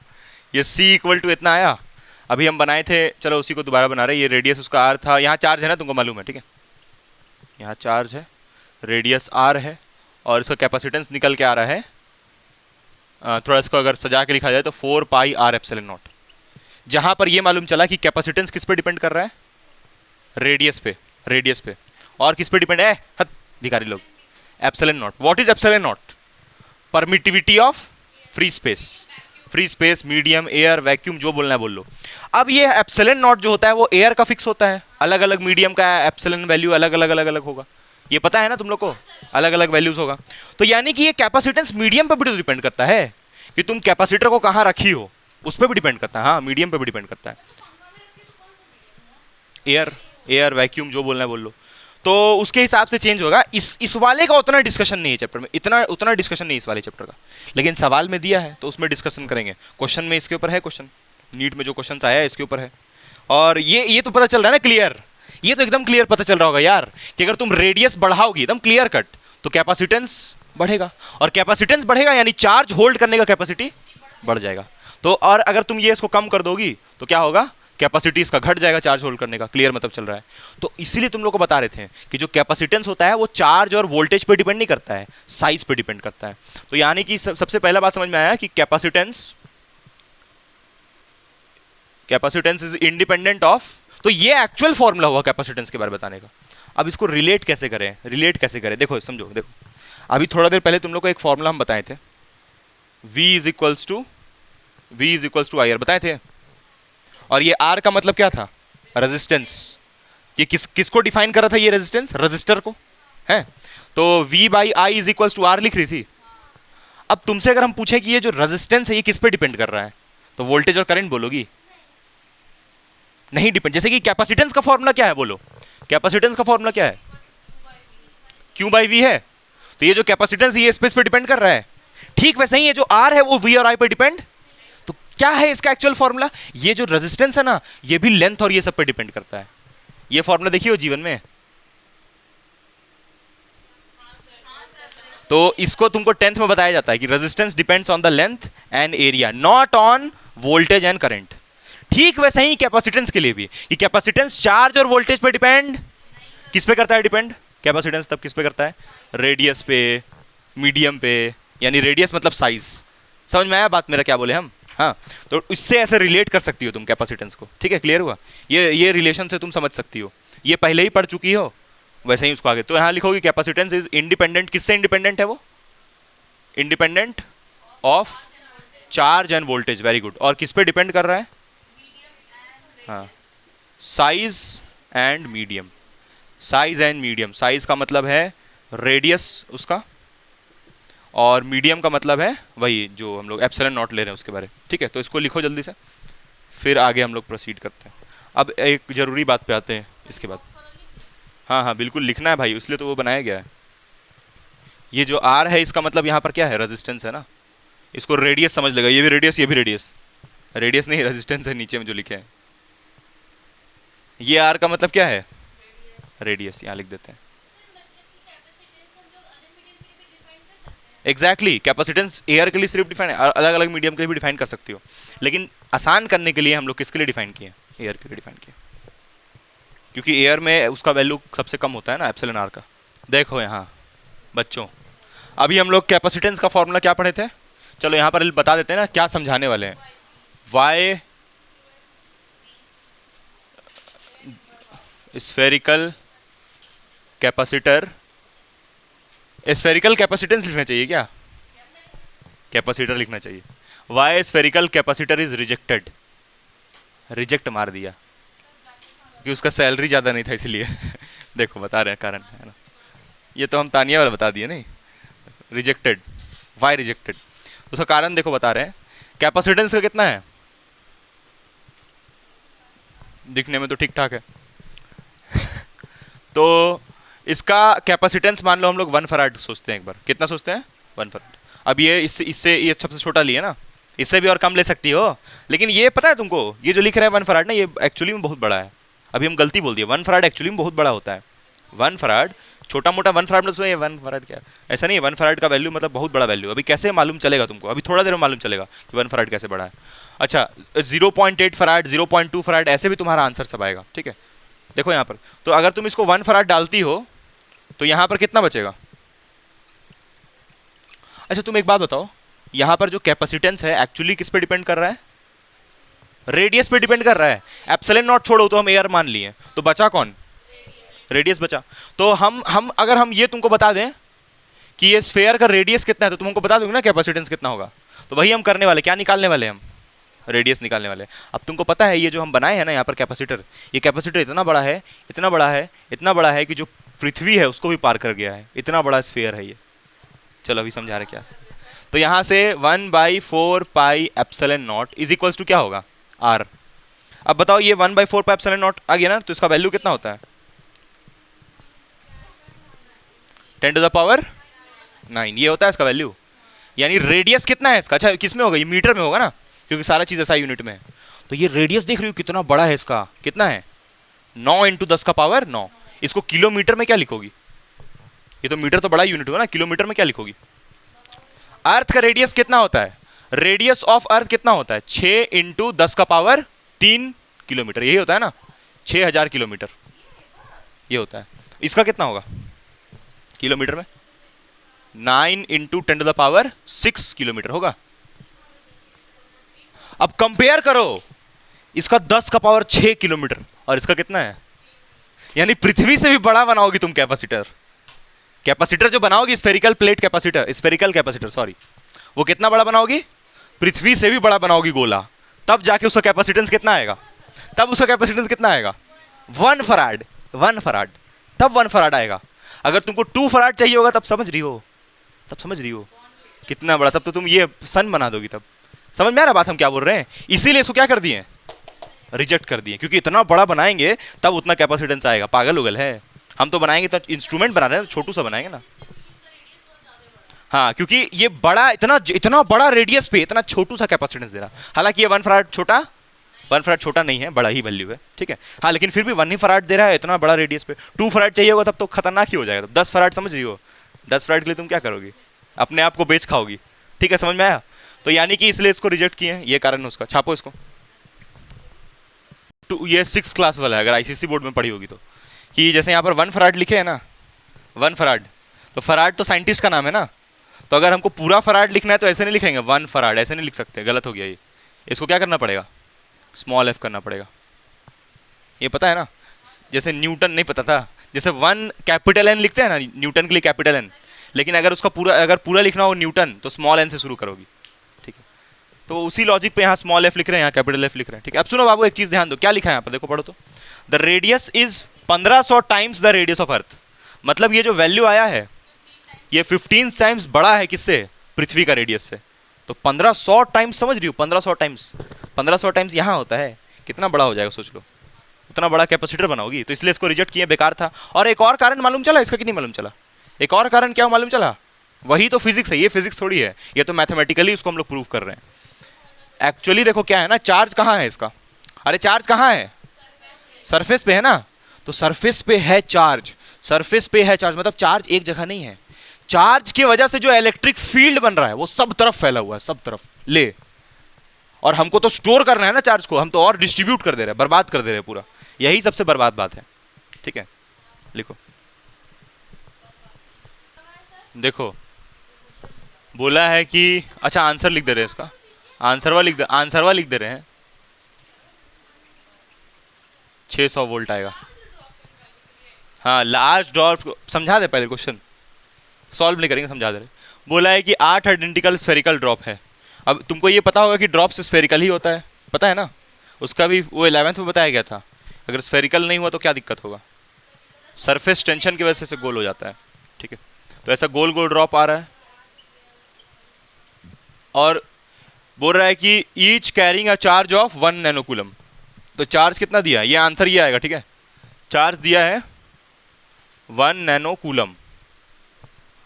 [SPEAKER 1] ये C = इतना आया, अभी हम बनाए थे, चलो उसी को दोबारा बना रहे, ये रेडियस उसका R था, यहाँ चार्ज है ना तुमको मालूम है, ठीक है, यहाँ चार्ज है, रेडियस R है, और इसका कैपेसिटेंस निकल के आ रहा है, थोड़ा इसको अगर सजा के लिखा जाए तो 4πr∈0, जहाँ पर ये मालूम चला कि कैपेसिटेंस किस पे डिपेंड कर रहा है, रेडियस पे, और किस पे डिपेंड है, भिखारी लोग, ε0। What is ε0, permittivity of free space, medium, air, vacuum, जो बोलना है बोल लो। अब ये ε0 जो होता है वो एयर का फिक्स होता है, अलग अलग मीडियम का एप्सिलॉन वैल्यू अलग अलग होगा, ये पता है ना तुम लोग को, अलग अलग वैल्यूज होगा, तो यानी कि ये कैपेसिटेंस मीडियम पे भी तो डिपेंड करता है, कि तुम कैपेसिटर को कहाँ रखी हो उस पर भी डिपेंड करता है, हाँ मीडियम पे भी डिपेंड करता है, एयर वैक्यूम जो बोलना है बोल लो, तो उसके हिसाब से चेंज होगा। इस वाले का उतना डिस्कशन नहीं है चैप्टर में, उतना डिस्कशन नहीं इस वाले चैप्टर का, लेकिन सवाल में दिया है तो उसमें डिस्कशन करेंगे, क्वेश्चन में इसके ऊपर है, क्वेश्चन नीट में जो क्वेश्चन आया है इसके ऊपर है, और ये तो पता चल रहा है ना क्लियर, ये तो एकदम क्लियर पता चल रहा होगा यार कि अगर तुम रेडियस बढ़ाओगी एकदम क्लियर कट तो कैपेसिटेंस बढ़ेगा, और कैपेसिटेंस बढ़ेगा यानी चार्ज होल्ड करने का कैपेसिटी बढ़ जाएगा, तो और अगर तुम ये इसको कम कर दोगी तो क्या होगा, कैपेसिटी इसका घट जाएगा चार्ज होल्ड करने का, क्लियर मतलब चल रहा है। तो इसीलिए तुम लोग को बता रहे थे कि जो कैपेसिटेंस होता है वो चार्ज और वोल्टेज पे डिपेंड नहीं करता है, साइज पे डिपेंड करता है। तो यानी कि सबसे पहला बात समझ में आया कि कैपेसिटेंस इज इंडिपेंडेंट ऑफ, तो ये एक्चुअल फॉर्मूला हुआ कैपेसिटेंस के बारे में बताने का। अब इसको रिलेट कैसे करें, देखो समझो, देखो अभी थोड़ा देर पहले तुम लोग को एक फॉर्मूला हम बताए थे, V = IR बताए थे, और ये R का मतलब क्या था, रेजिस्टेंस, ये किसको डिफाइन कर रहा था, ये रेजिस्टेंस रजिस्टर को है, तो V/I = R लिख रही थी। अब तुमसे अगर हम पूछे कि ये जो रेजिस्टेंस है ये किस पे डिपेंड कर रहा है, तो वोल्टेज और करंट बोलोगी, नहीं डिपेंड। जैसे कि कैपेसिटेंस का फॉर्मूला क्या है, बोलो कैपेसिटेंस का फॉर्मूला क्या है, Q/V है, तो ये जो कैपेसिटेंस ये स्पेस पे डिपेंड कर रहा है, ठीक वैसे ही ये जो R है वो V और I पे डिपेंड, तो क्या है इसका एक्चुअल फॉर्मूला, ये जो रेजिस्टेंस है ना ये भी लेंथ और ये सब पे डिपेंड करता है। ये फॉर्मूला देखिए हो जीवन में, तो इसको तुमको 10th में बताया जाता है कि resistance depends on the length and area, not on voltage and current. ठीक वैसे ही कैपेसिटेंस के लिए भी, कि कैपेसिटेंस चार्ज और वोल्टेज पे डिपेंड किस पे करता है, डिपेंड कैपेसिटेंस तब किस पे करता है, रेडियस पे, मीडियम पे, यानी रेडियस मतलब साइज। समझ में आया बात मेरा क्या बोले हम, हाँ, तो इससे ऐसे रिलेट कर सकती हो तुम कैपेसिटेंस को, ठीक है, क्लियर हुआ? ये रिलेशन से तुम समझ सकती हो, ये पहले ही पढ़ चुकी हो, वैसे ही उसको आगे। तो यहाँ लिखोगे कैपेसिटेंस इज इंडिपेंडेंट, किससे इंडिपेंडेंट है वो? Independent of charge end voltage, very good. और किस पे डिपेंड कर रहा है? हाँ, size and medium. Size and medium, size का मतलब है रेडियस उसका, और मीडियम का मतलब है वही जो हम लोग एप्सिलॉन नॉट ले रहे हैं उसके बारे, ठीक है। तो इसको लिखो जल्दी से, फिर आगे हम लोग प्रोसीड करते हैं। अब एक ज़रूरी बात पे आते हैं इसके बाद। हाँ हाँ बिल्कुल लिखना है भाई, इसलिए तो वो बनाया गया है। ये जो आर है इसका मतलब यहाँ पर क्या है? रेजिस्टेंस है ना, इसको रेडियस समझ लेगा, ये भी रेडियस, ये भी रेडियस। रेडियस नहीं, रेजिस्टेंस है नीचे में जो लिखे हैं। ये आर का मतलब क्या है? रेडियस, यहाँ लिख देते हैं। एग्जैक्टली, कैपेसिटेंस एयर के लिए सिर्फ डिफाइन है, अलग अलग मीडियम के लिए भी डिफाइन कर सकती हो, लेकिन आसान करने के लिए हम लोग किसके लिए डिफाइन किए? एयर के लिए डिफाइन किए, क्योंकि एयर में उसका वैल्यू सबसे कम होता है ना, एप्सिलॉन आर का। देखो यहाँ बच्चों, अभी हम लोग कैपेसिटेंस का फॉर्मूला क्या पढ़े थे? चलो यहाँ पर बता देते हैं ना क्या समझाने वाले हैं। Why spherical capacitor, spherical capacitance लिखना चाहिए क्या? कैपेसिटर लिखना चाहिए। Why spherical capacitor is rejected, reject मार दिया कि उसका सैलरी ज़्यादा नहीं था इसलिए देखो बता रहे हैं कारण, है ना, ये तो हम तानिया वाला बता दिए नहीं, रिजेक्टेड, वाई रिजेक्टेड, उसका कारण देखो बता रहे हैं। कैपेसिटेंस का कितना है? दिखने में तो ठीक ठाक है तो इसका कैपेसिटेंस मान लो हम लोग 1 फराड सोचते हैं, एक बार कितना सोचते हैं? 1 फराड। अब ये इससे ये सबसे छोटा लिए ना, इससे भी और कम ले सकती हो, लेकिन ये पता है तुमको, ये जो लिख रहा है 1 फराड ना, ये एक्चुअली में बहुत बड़ा है। अभी हम गलती बोल दिए, 1 फराड एक्चुअली में बहुत बड़ा होता है। 1 फराड छोटा मोटा 1 फराड मतलब ये 1 फराड क्या, ऐसा नहीं है। 1 फराड का वैल्यू मतलब बहुत बड़ा वैल्यू। अभी कैसे मालूम चलेगा तुमको? अभी थोड़ा देर में मालूम चलेगा कि 1 फराड कैसे बड़ा है। अच्छा, 0.8 फराड, 0.2 फराड, ऐसे भी तुम्हारा आंसर सब आएगा, ठीक है। देखो यहाँ पर, तो अगर तुम इसको 1 फराड डालती हो तो यहाँ पर कितना बचेगा? अच्छा तुम एक बात बताओ, यहाँ पर जो कैपेसिटेंस है एक्चुअली किस पे डिपेंड कर रहा है? रेडियस पे डिपेंड कर रहा है। एप्सिलॉन नॉट छोड़ो तो हम एयर मान लिए, तो बचा कौन? रेडियस बचा। तो हम अगर हम ये तुमको बता दें कि ये स्फेयर का रेडियस कितना है, तो तुम हमको बता दोगे ना कैपेसिटेंस कितना होगा। तो वही हम करने वाले, क्या निकालने वाले हम? रेडियस निकालने वाले। अब तुमको पता है ये जो हम बनाए हैं ना यहाँ पर कैपेसिटर, ये कैपेसिटर इतना बड़ा है, इतना बड़ा है, इतना बड़ा है कि जो पृथ्वी है उसको भी पार कर गया है, इतना बड़ा स्फेयर है ये। चलो अभी समझा रहे क्या। तो यहाँ से 1/4 pi epsilon naught is equals to क्या होगा? आर। अब बताओ ये 1/4 पाई एप्सिलॉन नॉट आ गया ना, तो इसका वैल्यू कितना होता है? 10⁻⁹ ये होता है इसका वैल्यू। यानी रेडियस कितना है इसका? अच्छा किस में होगा? ये मीटर में होगा ना, क्योंकि सारा चीज ऐसा यूनिट में है। तो ये रेडियस देख रही हो कितना बड़ा है इसका, कितना है? 9 × 10⁻⁹। इसको किलोमीटर में क्या लिखोगी? ये तो मीटर तो बड़ा यूनिट हुआ ना, किलोमीटर में क्या लिखोगी? अर्थ का रेडियस कितना होता है? रेडियस ऑफ अर्थ कितना होता है? 6 × 10⁻³ किलोमीटर, यही होता है ना, 6000 किलोमीटर ये होता है। इसका कितना होगा किलोमीटर में? 9 × 10⁻6 किलोमीटर होगा। अब कंपेयर करो, इसका 10⁻6 किलोमीटर और इसका कितना है? यानी पृथ्वी से भी बड़ा बनाओगी तुम कैपेसिटर। कैपेसिटर जो बनाओगी spherical plate capacitor, spherical capacitor sorry, वो कितना बड़ा बनाओगी? पृथ्वी से भी बड़ा बनाओगी गोला, तब जाके उसका कैपेसिटेंस कितना आएगा? तब उसका कैपेसिटेंस कितना आएगा? 1 फराड। 1 फराड, तब 1 फराड आएगा। अगर तुमको 2 फराड चाहिए होगा तब समझ रही हो, तब समझ रही हो कितना बड़ा, तब तो तुम ये सन बना दोगी। तब समझ में आ रहा बात हम क्या बोल रहे हैं? इसीलिए इसको क्या कर दिए? रिजेक्ट कर दिए, क्योंकि इतना बड़ा बनाएंगे तब उतना कैपेसिटेंस आएगा। पागल उगल है, हम तो बनाएंगे तो इंस्ट्रूमेंट बना रहे हैं, छोटू सा बनाएंगे ना। हाँ, क्योंकि ये बड़ा इतना बड़ा रेडियस पे इतना छोटू सा कैपेसिटेंस दे रहा। हालांकि ये 1 फराड छोटा, 1 फराड छोटा नहीं है, बड़ा ही वैल्यू है, ठीक है। हाँ लेकिन फिर भी 1 ही फराड दे रहा है इतना बड़ा रेडियस पे। 2 फराड चाहिए होगा तब तो खतरनाक ही हो जाएगा। तब 10 फराड समझ रही हो, 10 फराड के लिए तुम क्या करोगी? अपने आप को बेच खाओगी, ठीक है, समझ में आया? तो यानी कि इसलिए इसको रिजेक्ट किए, ये कारण उसका। छापो इसको। ये 6 क्लास वाला है, अगर आईसीएसई बोर्ड में पढ़ी होगी तो, कि जैसे यहाँ पर 1 फराड लिखे है ना, 1 फराड, तो फराड तो साइंटिस्ट का नाम है ना, तो अगर हमको पूरा फराड लिखना है तो ऐसे नहीं लिखेंगे 1 फराड, ऐसे नहीं लिख सकते, गलत हो गया ये। इसको क्या करना पड़ेगा, स्मॉल एफ करना पड़ेगा। ये पता है ना, जैसे न्यूटन नहीं पता था, जैसे 1 कैपिटल एन लिखते हैं ना न्यूटन के लिए कैपिटल एन, लेकिन अगर उसका पूरा लिखना हो न्यूटन तो स्मॉल एन से शुरू करोगी, ठीक है। तो उसी लॉजिक पे यहाँ स्मॉल एफ लिख रहे हैं, यहाँ कैपिटल एफ लिख रहे हैं, ठीक है। अब सुनो बाबू, एक चीज ध्यान दो, क्या लिखा है यहाँ पर, देखो पढ़ो तो, the radius is 1500 times the radius of earth. मतलब ये जो वैल्यू आया है ये 15 टाइम्स बड़ा है किससे, पृथ्वी का रेडियस से। तो 1500 टाइम्स, समझ रही हो, 1500 टाइम्स यहाँ होता है, कितना बड़ा हो जाएगा सोच लो, उतना बड़ा कैपेसिटर बनाओगी। तो इसलिए इसको रिजेक्ट किए, बेकार था। और एक और कारण मालूम चला इसका कि नहीं मालूम चला, एक और कारण क्या मालूम चला, वही तो फिजिक्स है, ये फिजिक्स थोड़ी है, ये तो मैथमेटिकली उसको हम लोग प्रूव कर रहे हैं। एक्चुअली देखो क्या है ना, चार्ज कहाँ है इसका, अरे चार्ज कहाँ है, सरफेस पे है ना, तो सरफेस पे है चार्ज, सरफेस पे है चार्ज, मतलब चार्ज एक जगह नहीं है। चार्ज की वजह से जो इलेक्ट्रिक फील्ड बन रहा है वो सब तरफ फैला हुआ है, सब तरफ ले, और हमको तो स्टोर करना है ना चार्ज को, हम तो और डिस्ट्रीब्यूट कर दे रहे हैं, बर्बाद कर दे रहे हैं पूरा, यही सबसे बर्बाद बात है, ठीक है। लिखो, देखो बोला है कि, अच्छा आंसर लिख दे रहे हैं इसका, आंसरवा लिख दे रहे हैं, 600 वोल्ट आएगा। हाँ लार्ज ड्रॉप, समझा दे पहले, क्वेश्चन सॉल्व नहीं करेंगे, समझा दे रहे। बोला है कि 8 आइडेंटिकल स्फेरिकल ड्रॉप है। अब तुमको ये पता होगा कि ड्रॉप से स्फेरिकल ही होता है, पता है ना, उसका भी वो 11th में बताया गया था। अगर स्फेरिकल नहीं हुआ तो क्या दिक्कत होगा, सरफेस टेंशन की वजह से गोल हो जाता है, ठीक है। तो ऐसा गोल गोल ड्रॉप आ रहा है, और बोल रहा है कि each carrying a charge of 1 नैनोकूलम। तो चार्ज कितना दिया है, ये आंसर ये आएगा, ठीक है। चार्ज दिया है 1 नैनोकूलम,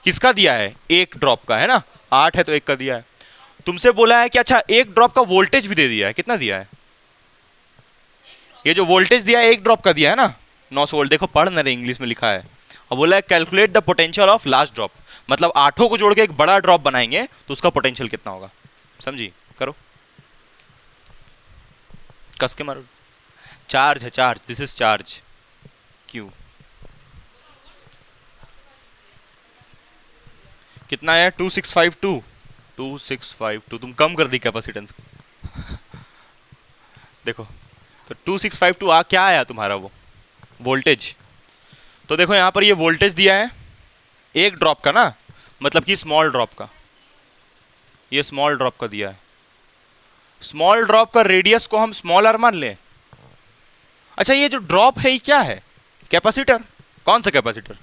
[SPEAKER 1] किसका दिया है, एक ड्रॉप का, है ना, 8 है तो एक का दिया है। तुमसे बोला है कि अच्छा एक ड्रॉप का वोल्टेज भी दे दिया है, कितना दिया है, ये जो वोल्टेज दिया है एक ड्रॉप का दिया है ना, 900 वोल्ट। देखो पढ़ ना रहे, इंग्लिश में लिखा है, और बोला है calculate the potential of last drop, मतलब 8 को जोड़ के एक बड़ा ड्रॉप बनाएंगे तो उसका पोटेंशियल कितना होगा, समझी, करो कस के मारो। चार्ज है, charge, this is charge, Q कितना है, 2652, तुम कम कर दी कैपेसिटेंस को देखो, तो 2652 क्या आया तुम्हारा वो वोल्टेज। तो देखो यहां पर ये वोल्टेज दिया है एक ड्रॉप का ना, मतलब कि स्मॉल ड्रॉप का, ये स्मॉल ड्रॉप का दिया है। स्मॉल ड्रॉप का रेडियस को हम स्मॉल आर मान लें। अच्छा ये जो ड्रॉप है ये क्या है, कैपेसिटर। कौन सा कैपेसिटर,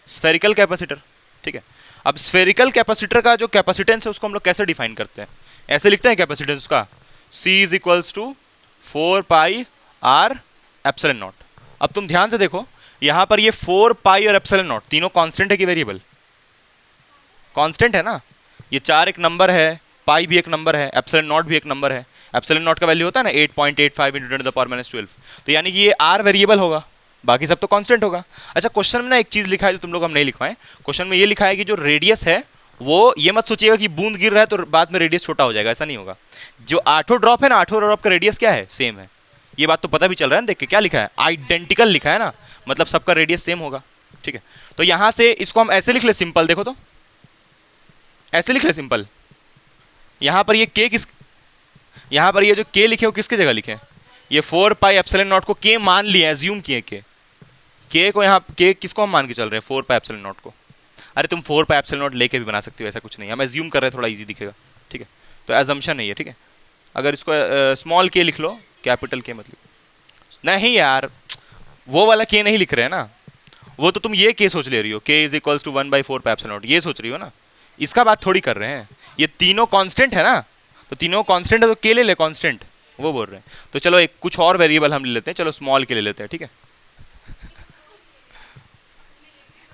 [SPEAKER 1] स्फेरिकल कैपेसिटर, ठीक है। अब स्फेरिकल कैपेसिटर का जो कैपेसिटेंस है उसको हम लोग कैसे डिफाइन करते हैं, ऐसे लिखते हैं कैपेसिटेंस उसका, C is equals to 4 pi R epsilon naught. अब तुम ध्यान से देखो यहां पर ये 4 पाई और एप्सिलॉन नॉट तीनों कांस्टेंट है कि वेरिएबल, कांस्टेंट है ना। ये 4 एक नंबर है, पाई भी एक नंबर है, एप्सिलॉन नॉट भी एक नंबर है। एप्सिलॉन नॉट का वैल्यू होता है ना 8.85 × 10⁻12, तो यानी कि ये आर वेरिएबल होगा, बाकी सब तो कांस्टेंट होगा। अच्छा क्वेश्चन में ना एक चीज लिखा है जो तुम लोग हम नहीं लिखवाएं, क्वेश्चन में ये लिखा है कि जो रेडियस है वो, ये मत सोचिएगा कि बूंद गिर रहा है तो बाद में रेडियस छोटा हो जाएगा, ऐसा नहीं होगा। जो 8 ड्रॉप है ना, 8 ड्रॉप का रेडियस क्या है, सेम है। ये बात तो पता भी चल रहा है ना, देख के क्या लिखा है, आइडेंटिकल लिखा है ना, मतलब सबका रेडियस सेम होगा, ठीक है। तो यहां से इसको हम ऐसे लिख ले सिंपल, देखो तो ऐसे लिख ले सिंपल। यहां पर ये के किस, यहां पर ये जो के लिखे हो किसकी जगह लिखे, ये 4 पाई एप्सिलॉन नॉट को के मान लिए, एज्यूम किए के को, यहाँ के किसको हम मान के चल रहे हैं, 4 पाई एप्सिलॉन नॉट को। अरे तुम 4 पाई एप्सिलॉन नॉट लेके भी बना सकते हो, ऐसा कुछ नहीं, हम एज्यूम कर रहे हैं, थोड़ा इजी दिखेगा, ठीक है। तो एजम्पशन नहीं है, ठीक है। अगर इसको स्मॉल के लिख लो, कैपिटल के मतलब नहीं यार, वो वाला के नहीं लिख रहे हैं ना, वो तो तुम ये के सोच ले रही हो, K is equals to 1/4 pi epsilon naught, ये सोच रही हो ना, इसका बात थोड़ी कर रहे हैं। ये तीनों कांस्टेंट है ना, तो तीनों कांस्टेंट है तो के ले ले कांस्टेंट, वो बोल रहे हैं। तो चलो एक कुछ और वेरिएबल हम ले लेते हैं, चलो स्मॉल के ले लेते हैं, ठीक है।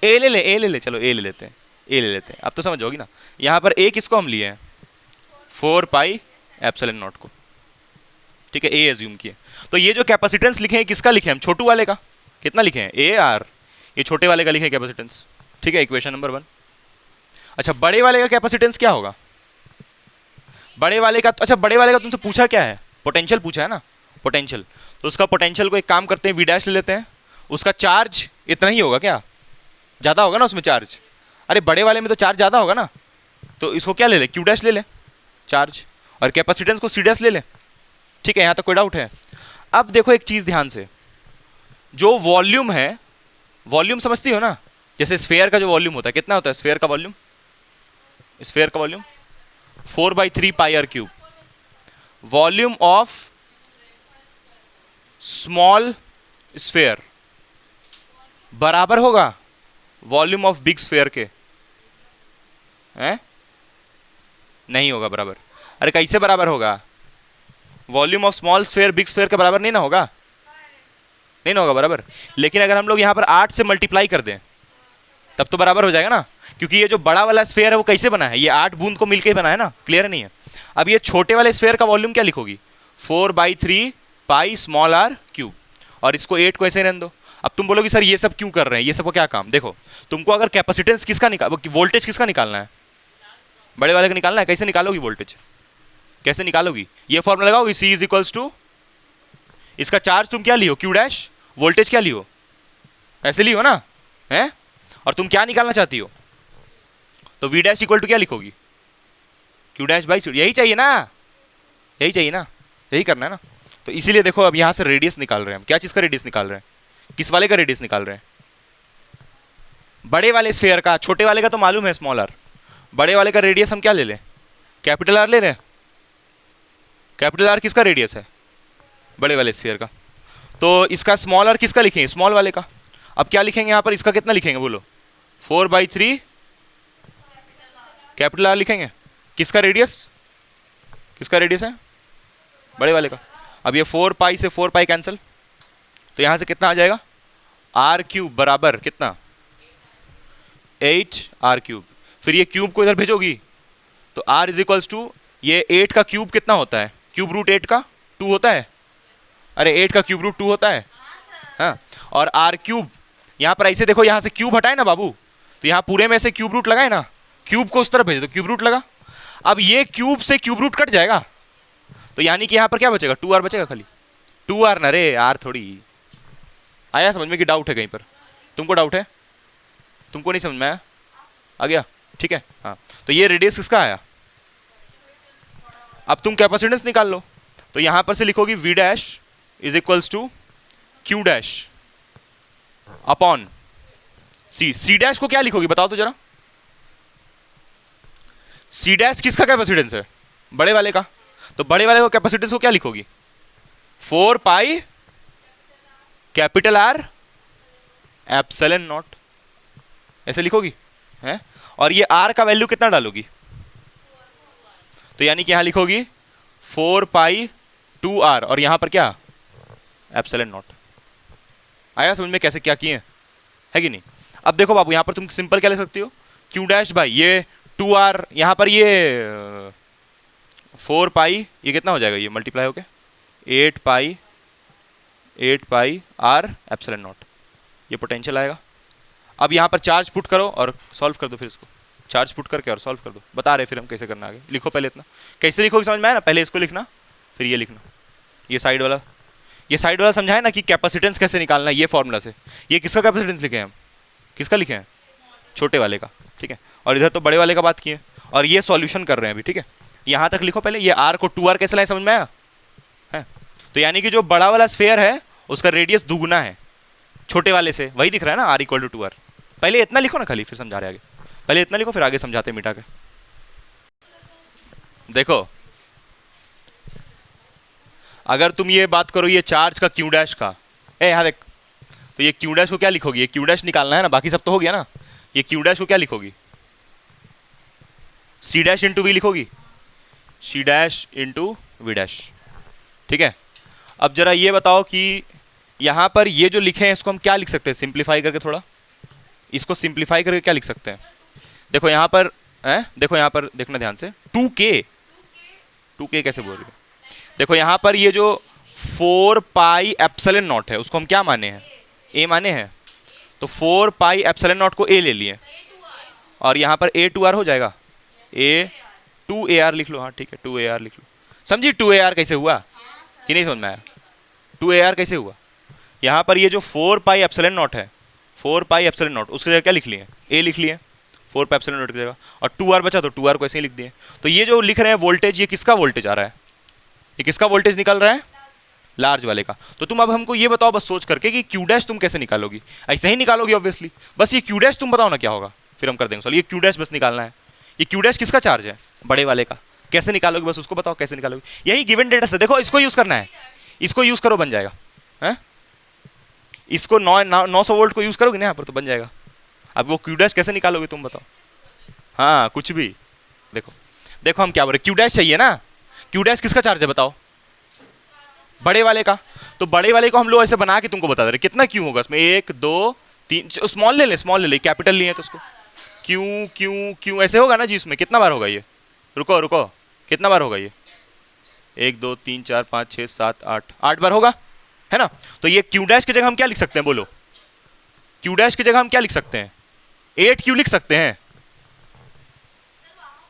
[SPEAKER 1] ए ले ले, चलो ए ले लेते हैं, ए ले लेते हैं, अब तो समझ होगी ना। यहाँ पर ए किसको हम लिए हैं, 4 पाई एप्सिलॉन नॉट को, ठीक है, ए एज्यूम किए। तो ये जो कैपेसिटेंस लिखे हैं किसका लिखे हैं हम, छोटू वाले का, कितना लिखे हैं, ए आर, ये छोटे वाले का लिखे कैपेसिटेंस, ठीक है, इक्वेशन नंबर 1। अच्छा बड़े वाले का कैपेसिटेंस क्या होगा, बड़े वाले का, अच्छा बड़े वाले का तुमसे पूछा क्या है, पोटेंशियल पूछा है ना, पोटेंशियल। तो उसका पोटेंशियल को एक काम करते हैं, वी डैश ले लेते हैं, उसका चार्ज इतना ही होगा क्या, ज़्यादा होगा ना उसमें चार्ज, अरे बड़े वाले में तो चार्ज ज़्यादा होगा ना, तो इसको क्या ले ले, क्यू डैश ले ले चार्ज, और कैपेसिटेंस को सी डैश ले ले, ठीक है, यहां तक कोई डाउट है? अब देखो एक चीज ध्यान से, जो वॉल्यूम है, वॉल्यूम समझती हो ना, जैसे स्फेयर का जो वॉल्यूम होता है कितना होता है? स्फेयर का वॉल्यूम, स्फेयर का volume 4/3 pi R cube. Volume of small sphere बराबर होगा वॉल्यूम ऑफ बिग स्फेयर के, हैं? नहीं होगा बराबर। अरे कैसे बराबर होगा? Volume of small sphere big sphere के बराबर नहीं ना होगा, नहीं ना होगा बराबर। लेकिन अगर हम लोग यहां पर 8 से मल्टीप्लाई कर दें तब तो बराबर हो जाएगा ना, क्योंकि ये जो बड़ा वाला स्फेयर है वो कैसे बना है? ये 8 बूंद को मिलकर बना है ना, क्लियर है नहीं है? अब ये छोटे वाले स्फेयर का वॉल्यूम क्या लिखोगी? 4/3 पाई स्मॉल आर क्यूब, और इसको 8 को ऐसे रहने दो। अब तुम बोलोगी सर ये सब क्यों कर रहे हैं, ये सब को क्या काम? देखो, तुमको अगर कैपेसिटेंस किसका वोल्टेज किसका निकालना है? बड़े वाले का निकालना है। कैसे निकालोगी वोल्टेज? कैसे निकालोगी? ये फॉर्मूला लगाओगी, C इज इक्वल्स टू, इसका चार्ज तुम क्या लियो? Q डैश, वोल्टेज क्या लियो? ऐसे लियो ना, है? और तुम क्या निकालना चाहती हो? तो V डैश इक्वल टू क्या लिखोगी? Q dash by C। यही चाहिए ना, यही चाहिए ना, यही करना है ना। तो इसीलिए देखो अब यहां से रेडियस निकाल रहे हैं हम। क्या चीज का रेडियस निकाल रहे हैं? किस वाले का रेडियस निकाल रहे हैं? बड़े वाले स्फेयर का। छोटे वाले का तो मालूम है स्मॉल आर। बड़े वाले का रेडियस हम क्या ले लें? कैपिटल आर ले रहे हैं। कैपिटल आर किसका रेडियस है? बड़े वाले स्फीयर का। तो इसका स्मॉल आर किसका लिखेंगे? स्मॉल वाले का। अब क्या लिखेंगे यहाँ पर? इसका कितना लिखेंगे बोलो? 4/3 कैपिटल आर लिखेंगे। किसका रेडियस? किसका रेडियस है? बड़े वाले का। अब ये 4 पाई से 4 पाई कैंसिल, तो यहाँ से कितना आ जाएगा? आर क्यूब बराबर कितना? 8 आर क्यूब। फिर ये क्यूब को इधर भेजोगी तो आर इज इक्वल्स टू, ये 8 का क्यूब कितना होता है? क्यूब रूट 8 का 2 होता है। अरे 8 का क्यूब रूट 2 होता है, हाँ। और आर क्यूब यहाँ पर ऐसे देखो, यहाँ से क्यूब हटाए ना बाबू, तो यहाँ पूरे में से क्यूब रूट लगाए ना, क्यूब को उस तरफ भेजे तो क्यूब रूट लगा। अब ये क्यूब से क्यूब रूट कट जाएगा, तो यानी कि यहाँ पर क्या बचेगा? 2r बचेगा खाली। 2r ना रे, आर थोड़ी। आया समझ में कि डाउट है कहीं पर? तुमको डाउट है? तुमको नहीं समझ में आया? आ गया? ठीक है, हाँ। तो ये रेडियस किसका आया? अब तुम कैपेसिटेंस निकाल लो, तो यहां पर से लिखोगी V dash is equals to Q dash upon C। C dash को क्या लिखोगी बताओ तो जरा? C डैश किसका कैपेसिटेंस है? बड़े वाले का। तो बड़े वाले को कैपेसिटेंस को क्या लिखोगी? 4 pi capital R epsilon not, ऐसे लिखोगी, है? और ये R का वैल्यू कितना डालोगी? तो यानी कि यहां लिखोगी 4 पाई 2r, और यहां पर क्या? Epsilon not. आया समझ में कैसे क्या किए है कि नहीं? अब देखो बाबू, यहां पर तुम सिंपल क्या ले सकती हो? Q डैश बाई ये 2r, यहां पर ये 4 पाई, ये कितना हो जाएगा? ये मल्टीप्लाई होके 8 पाई r एप्सिलॉन नॉट, ये पोटेंशियल आएगा। अब यहां पर चार्ज पुट करो और सॉल्व कर दो। फिर इसको चार्ज पुट करके और सॉल्व कर दो। बता रहे फिर हम कैसे करना आगे। लिखो पहले इतना, कैसे लिखोगे समझ में आया ना? पहले इसको लिखना, फिर ये लिखना, ये साइड वाला समझाए ना कि कैपेसिटेंस कैसे निकालना है ये फॉर्मूला से। ये किसका कैपेसिटेंस लिखे हैं हम? किसका लिखे हैं? छोटे वाले का, ठीक है। और इधर तो बड़े वाले का बात किए, और ये सॉल्यूशन कर रहे हैं अभी, ठीक है। यहाँ तक लिखो पहले। ये आर को 2r कैसे लाए समझ में आया है? तो यानी कि जो बड़ा वाला स्फेयर है उसका रेडियस दुगुना है छोटे वाले से, वही दिख रहा है ना, r इक्वल टू 2r। पहले इतना लिखो ना खाली, फिर समझा रहे आगे। पहले इतना लिखो फिर आगे समझाते मिटा के। देखो अगर तुम ये बात करो ये चार्ज का Q डैश का, यहाँ देख, तो ये Q डैश को क्या लिखोगी? ये Q डैश निकालना है ना, बाकी सब तो हो गया ना। ये Q डैश को क्या लिखोगी? C dash into V लिखोगी, C dash into V dash, ठीक है। अब जरा ये बताओ कि यहां पर ये जो लिखे हैं इसको हम क्या लिख सकते हैं? सिंप्लीफाई करके थोड़ा इसको सिंप्लीफाई करके क्या लिख सकते हैं? देखो यहाँ पर है, देखो यहाँ पर देखना ध्यान से, 2k कैसे बोल रही है? देखो यहाँ पर ये जो 4 पाई एप्सिलॉन नॉट है उसको हम क्या माने हैं? a माने हैं। तो 4 पाई एप्सिलॉन नॉट को a ले लिए, और यहाँ पर a 2r हो जाएगा। a 2ar लिख लो, हाँ ठीक है, 2ar लिख लो। समझी 2ar कैसे हुआ कि नहीं समझ में आया? 2ar कैसे हुआ? यहाँ पर ये जो 4 पाई एप्सिलॉन नॉट है, 4 पाई एप्सिलॉन नॉट, उसकी जगह क्या लिख लिए? a लिख लिए 4 पाई एप्सिलॉन नॉट की जगह, और 2r बचा तो 2r को ऐसे ही लिख दिए। तो ये जो लिख रहे हैं वोल्टेज, ये किसका वोल्टेज आ रहा है? ये किसका वोल्टेज निकल रहा है? लार्ज वाले का। तो तुम अब हमको ये बताओ बस सोच करके कि क्यू डैश तुम कैसे निकालोगी? ऐसे ही निकालोगी ऑब्वियसली। बस ये क्यू डैश तुम बताओ ना क्या होगा, फिर हम कर देंगे सॉल्व। ये क्यू डैश बस निकालना है। ये क्यू डैश किसका चार्ज है? बड़े वाले का। कैसे निकालोगे बस उसको बताओ, कैसे निकालोगे? यही गिवन डेटा से देखो, इसको यूज करना है, इसको यूज करो बन जाएगा है? इसको 900 वोल्ट को यूज करोगे ना यहाँ पर तो बन जाएगा। अब वो क्यू डैश कैसे निकालोगे तुम बताओ? हाँ कुछ भी। देखो देखो हम क्या बोल रहे, क्यू डैश चाहिए ना। क्यू डैश किसका चार्ज है बताओ? बड़े वाले का। तो बड़े वाले को हम लोग ऐसे बना के तुमको बता दे रहे कितना क्यू होगा इसमें। 1 2 3, स्मॉल ले ले, स्मॉल ले ले, कैपिटल लिए तो उसको क्यू क्यू क्यू ऐसे होगा ना जी। इसमें कितना बार होगा ये? रुको रुको, कितना बार होगा ये? 1 2 3 4 5 6 7 8 बार होगा है ना। तो ये क्यू डैश की जगह हम क्या लिख सकते हैं बोलो? क्यू डैश की जगह हम क्या लिख सकते हैं? 8 क्यू लिख सकते हैं,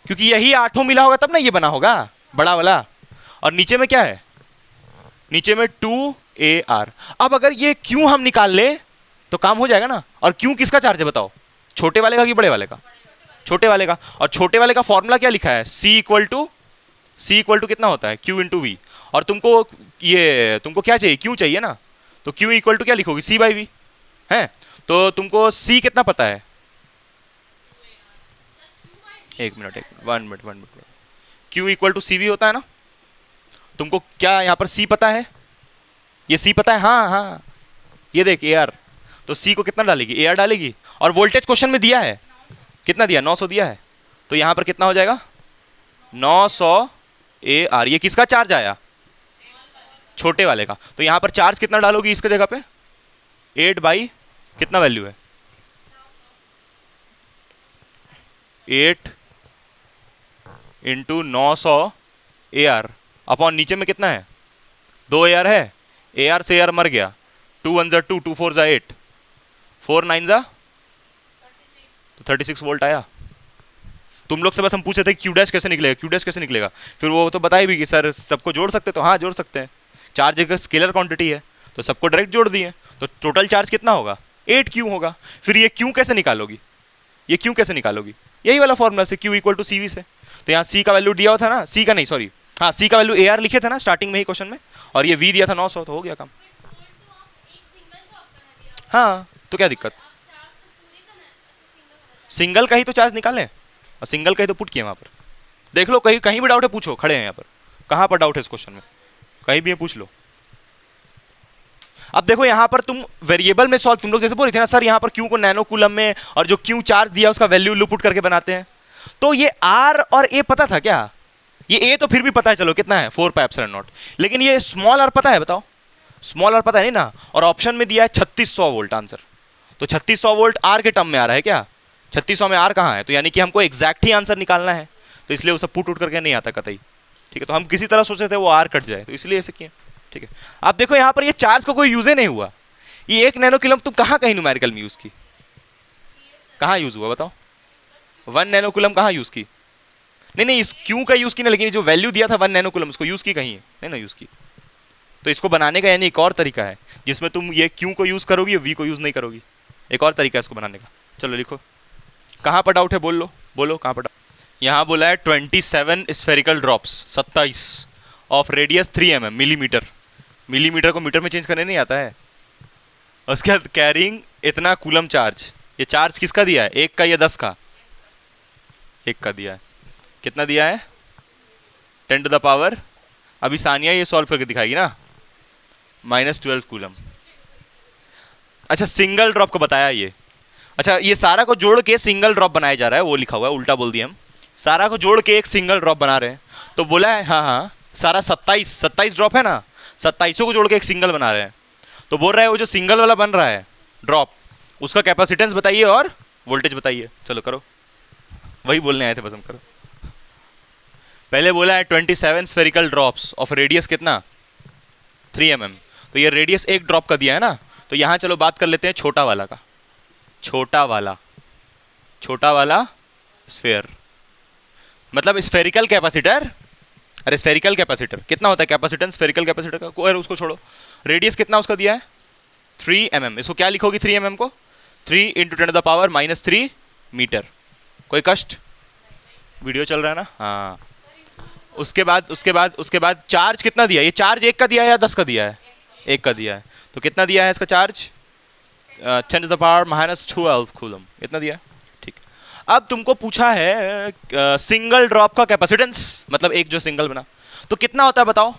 [SPEAKER 1] क्योंकि यही 8 मिला होगा तब ना ये बना होगा बड़ा वाला। और नीचे में क्या है? नीचे में 2AR। अब अगर ये क्यू हम निकाल ले तो काम हो जाएगा ना। और क्यू किसका चार्ज है बताओ? छोटे वाले का कि बड़े वाले का? छोटे वाले का। और छोटे वाले का फॉर्मूला क्या लिखा है? C इक्वल टू कितना होता है? Q into V। और तुमको क्या चाहिए? क्यू चाहिए ना। तो Q इक्वल टू क्या लिखोगी? C/V है। तो तुमको C कितना पता है? एक मिनट 1 मिनट। Q इक्वल टू CV होता है ना। तुमको क्या यहाँ पर C पता है? ये C पता है? हाँ हाँ, ये देख AR। तो C को कितना डालेगी? AR डालेगी। और वोल्टेज क्वेश्चन में दिया है कितना दिया? 900 दिया है। तो यहाँ पर कितना हो जाएगा? 900 AR। ये किसका चार्ज आया? छोटे वाले का। तो यहाँ पर चार्ज कितना डालोगी इसके जगह पे? 8 बाई कितना वैल्यू है? 8 इंटू 900 AR अपॉन नीचे में कितना है? 2 AR है। AR से AR मर गया। 2 1 जा 2, 2 4 जा 8, 4 9 जा तो 36 वोल्ट आया। तुम लोग से बस हम पूछे थे क्यू डैश कैसे निकलेगा, क्यू डैश कैसे निकलेगा। फिर वो तो बताई भी कि सर सबको जोड़ सकते, तो हाँ जोड़ सकते हैं। चार्ज एक स्केलर क्वांटिटी है तो सबको डायरेक्ट जोड़ दिए, तो टोटल चार्ज कितना होगा? 8 क्यू होगा। फिर ये क्यू कैसे निकालोगी? ये क्यू कैसे निकालोगी? यही वाला फॉर्मूला से, क्यू इक्वल टू CV से। तो यहाँ C का वैल्यू दिया हुआ था ना, C का नहीं सॉरी, हाँ C का वैल्यू AR लिखे थे ना स्टार्टिंग में ही क्वेश्चन में, और ये V दिया था 900, तो हो गया काम। हाँ तो क्या दिक्कत? सिंगल का ही तो चार्ज निकालें, और सिंगल का ही तो पुट किया वहाँ पर। देख लो, कहीं कहीं भी डाउट है पूछो, खड़े हैं यहाँ पर। कहाँ पर डाउट है इस क्वेश्चन में? कहीं भी है पूछ लो। अब देखो यहाँ पर तुम वेरिएबल में सॉल्व, तुम लोग जैसे बोल रहे थे ना सर यहाँ पर क्यू को नैनो कूलम में और जो क्यू चार्ज दिया उसका वैल्यू पुट करके बनाते हैं। तो ये R और A पता था क्या? ये A तो फिर भी पता है, चलो कितना है? 4 पाई एप्सिलॉन नॉट। लेकिन ये स्मॉल r पता है बताओ? स्मॉल r पता है नहीं ना। और ऑप्शन में दिया है 3600 वोल्ट आंसर। तो 3600 वोल्ट R के टर्म में आ रहा है क्या? 3600 में R कहाँ है? तो यानी कि हमको एग्जैक्ट ही आंसर निकालना है, तो इसलिए वो सब पुट उठ करके नहीं आता कतई। ठीक है, तो हम किसी तरह सोचे थे वो R कट जाए, तो इसलिए ऐसे किए। ठीक है, आप देखो यहाँ पर ये चार्ज का कोई यूज ही नहीं हुआ। ये 1 नैनो कूलम तुम कहाँ कहीं न्यूमेरिकल में यूज की? कहाँ यूज हुआ बताओ? 1 नैनो कूलम कहाँ यूज की? नहीं इस क्यू का यूज की ना, लेकिन जो वैल्यू दिया था 1 नैनो कूलम उसको यूज की कहीं है? नहीं ना यूज की। तो इसको बनाने का यानी एक और तरीका है जिसमें तुम ये क्यू को यूज करोगी, वी को यूज नहीं करोगी। एक और तरीका है इसको बनाने का। चलो लिखो, कहाँ पर डाउट है बोल लो, बोलो कहाँ पर डाउट। यहाँ बोला है 27 spherical drops, 27 of radius 3 mm, millimetre. Millimetre को मीटर में चेंज करने नहीं आता है। उसके बाद कैरिंग इतना कूलम चार्ज। ये चार्ज किसका दिया है? 1 का या 10 का? 1 का दिया है। कितना दिया है? 10 टू द पावर, अभी सानिया ये सॉल्व करके दिखाएगी ना, -12 कूलम। अच्छा सिंगल ड्रॉप का बताया ये। अच्छा ये सारा को जोड़ के सिंगल ड्रॉप बनाया जा रहा है, वो लिखा हुआ है, उल्टा बोल दिया हम। सारा को जोड़ के एक सिंगल ड्रॉप बना रहे हैं। तो बोला है हाँ सारा 27 ड्रॉप है ना, 27 को जोड़ के एक सिंगल बना रहे हैं। तो बोल रहा है वो जो सिंगल वाला बन रहा है ड्रॉप, उसका कैपेसिटेंस बताइए और वोल्टेज बताइए। चलो करो, वही बोलने आए थे बस हम, करो। पहले बोला है 27 स्फेरिकल ड्रॉप्स ऑफ रेडियस कितना? 3 mm। तो ये रेडियस एक ड्रॉप का दिया है ना, तो यहाँ चलो बात कर लेते हैं छोटा वाला का। छोटा वाला स्फेयर मतलब स्फेरिकल कैपेसिटर। अरे स्फेरिकल कैपेसिटर कितना होता है? कैपेसिटेंस स्फेरिकल कैपेसिटर का, कोई उसको छोड़ो। रेडियस कितना उसका दिया है? 3 mm। इसको क्या लिखोगी 3 mm को? 3 × 10⁻³ मीटर। कोई कष्ट? वीडियो चल रहा है ना? हाँ उसके बाद चार्ज कितना दिया? ये चार्ज 1 का दिया है या 10 का दिया है? 1 का दिया है। तो कितना दिया है इसका चार्ज? 10⁻⁻12 कूलम, इतना दिया है। ठीक। अब तुमको पूछा है सिंगल ड्रॉप का कैपेसिटेंस, मतलब एक जो सिंगल बना, तो कितना होता है बताओ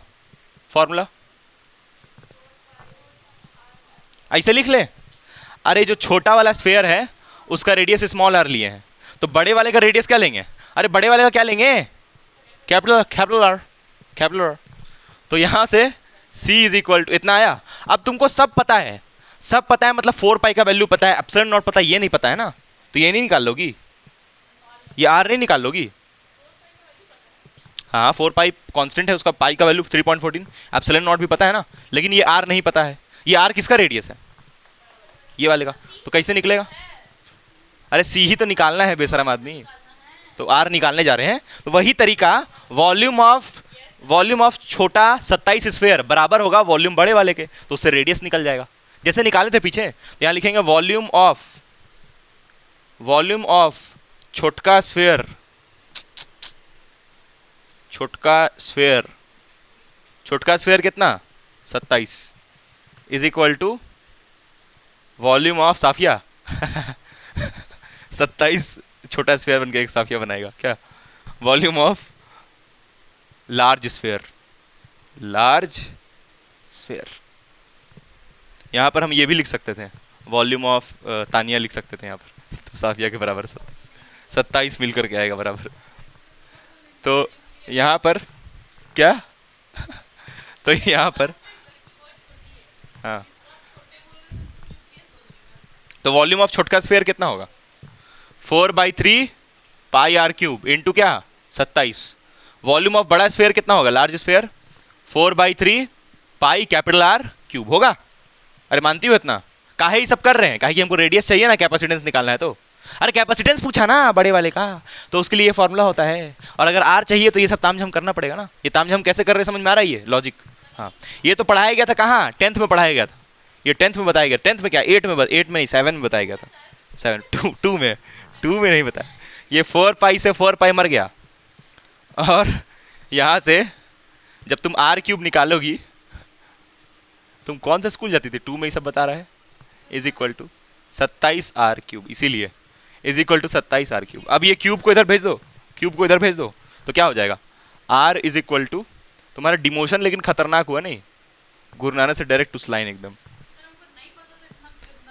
[SPEAKER 1] फॉर्मूला? ऐसे लिख ले। अरे जो छोटा वाला स्फीयर है उसका रेडियस स्मॉल आर लिए हैं, तो बड़े वाले का रेडियस क्या लेंगे? अरे बड़े वाले का क्या लेंगे? Capital R. तो यहां से c इज इक्वल टू इतना आया। अब तुमको सब पता है, मतलब 4 पाई का वैल्यू पता है, एप्सिलॉन नॉट पता है, ये नहीं पता है ना, तो ये नहीं निकाल लोगी, ये आर नहीं निकाल लोगी। हाँ 4 पाई कांस्टेंट है, उसका पाई का वैल्यू 3.14, एप्सिलॉन नॉट भी पता है ना, लेकिन ये आर नहीं पता है। ये आर किसका रेडियस है? ये वाले का। तो कैसे निकलेगा? अरे सी ही तो निकालना है बेशरम आदमी, तो आर निकालने जा रहे हैं। तो वही तरीका, वॉल्यूम ऑफ छोटा 27 स्फीयर बराबर होगा वॉल्यूम बड़े वाले के, तो उससे रेडियस निकल जाएगा जैसे निकाले थे पीछे। तो यहां लिखेंगे वॉल्यूम ऑफ छोटका स्फीयर, छोटका स्फीयर कितना? 27 is equal to volume of sphere 27 छोटा स्फीयर बनके एक साफिया बनाएगा क्या? Volume of large sphere. यहां पर हम ये भी लिख सकते थे, वॉल्यूम ऑफ तानिया लिख सकते थे यहां पर, तो साफिया के बराबर 27 मिलकर के आएगा बराबर। तो यहां पर क्या तो यहां पर हाँ, तो वॉल्यूम ऑफ छोटका स्फीयर कितना होगा? 4/3 पाई आर क्यूब इंटू क्या? 27। वॉल्यूम ऑफ बड़ा स्फीयर कितना होगा? Large sphere 4/3 pi capital R cube होगा। अरे मानती हो इतना? काहे ही सब कर रहे हैं? काहे कि हमको रेडियस चाहिए ना, कैपेसिटेंस निकालना है। तो अरे कैपेसिटेंस पूछा ना बड़े वाले का, तो उसके लिए ये फॉर्मूला होता है। और अगर आर चाहिए तो ये सब तामझाम करना पड़ेगा ना। ये तामझाम कैसे कर रहे हैं समझ में आ रहा है? ये लॉजिक, हाँ ये तो पढ़ाया गया था कहाँ? 10th में पढ़ाया गया था। ये 10th में बताया गया। 10th में क्या? 8 में नहीं 7 में बताया गया था। 2 में नहीं बताया। ये 4 पाई से 4 पाई मर गया। और यहाँ से जब तुम आर क्यूब निकालोगी, तुम कौन सा स्कूल जाती थी? 2 में ही सब बता रहा है। Is equal to 27 R cube, इसीलिए is equal to 27 R cube. अब ये क्यूब को इधर भेज दो, तो क्या हो जाएगा? आर इज इक्वल टू, तुम्हारा डिमोशन लेकिन खतरनाक हुआ नहीं, गुरु नानक से डायरेक्ट उस लाइन एकदम।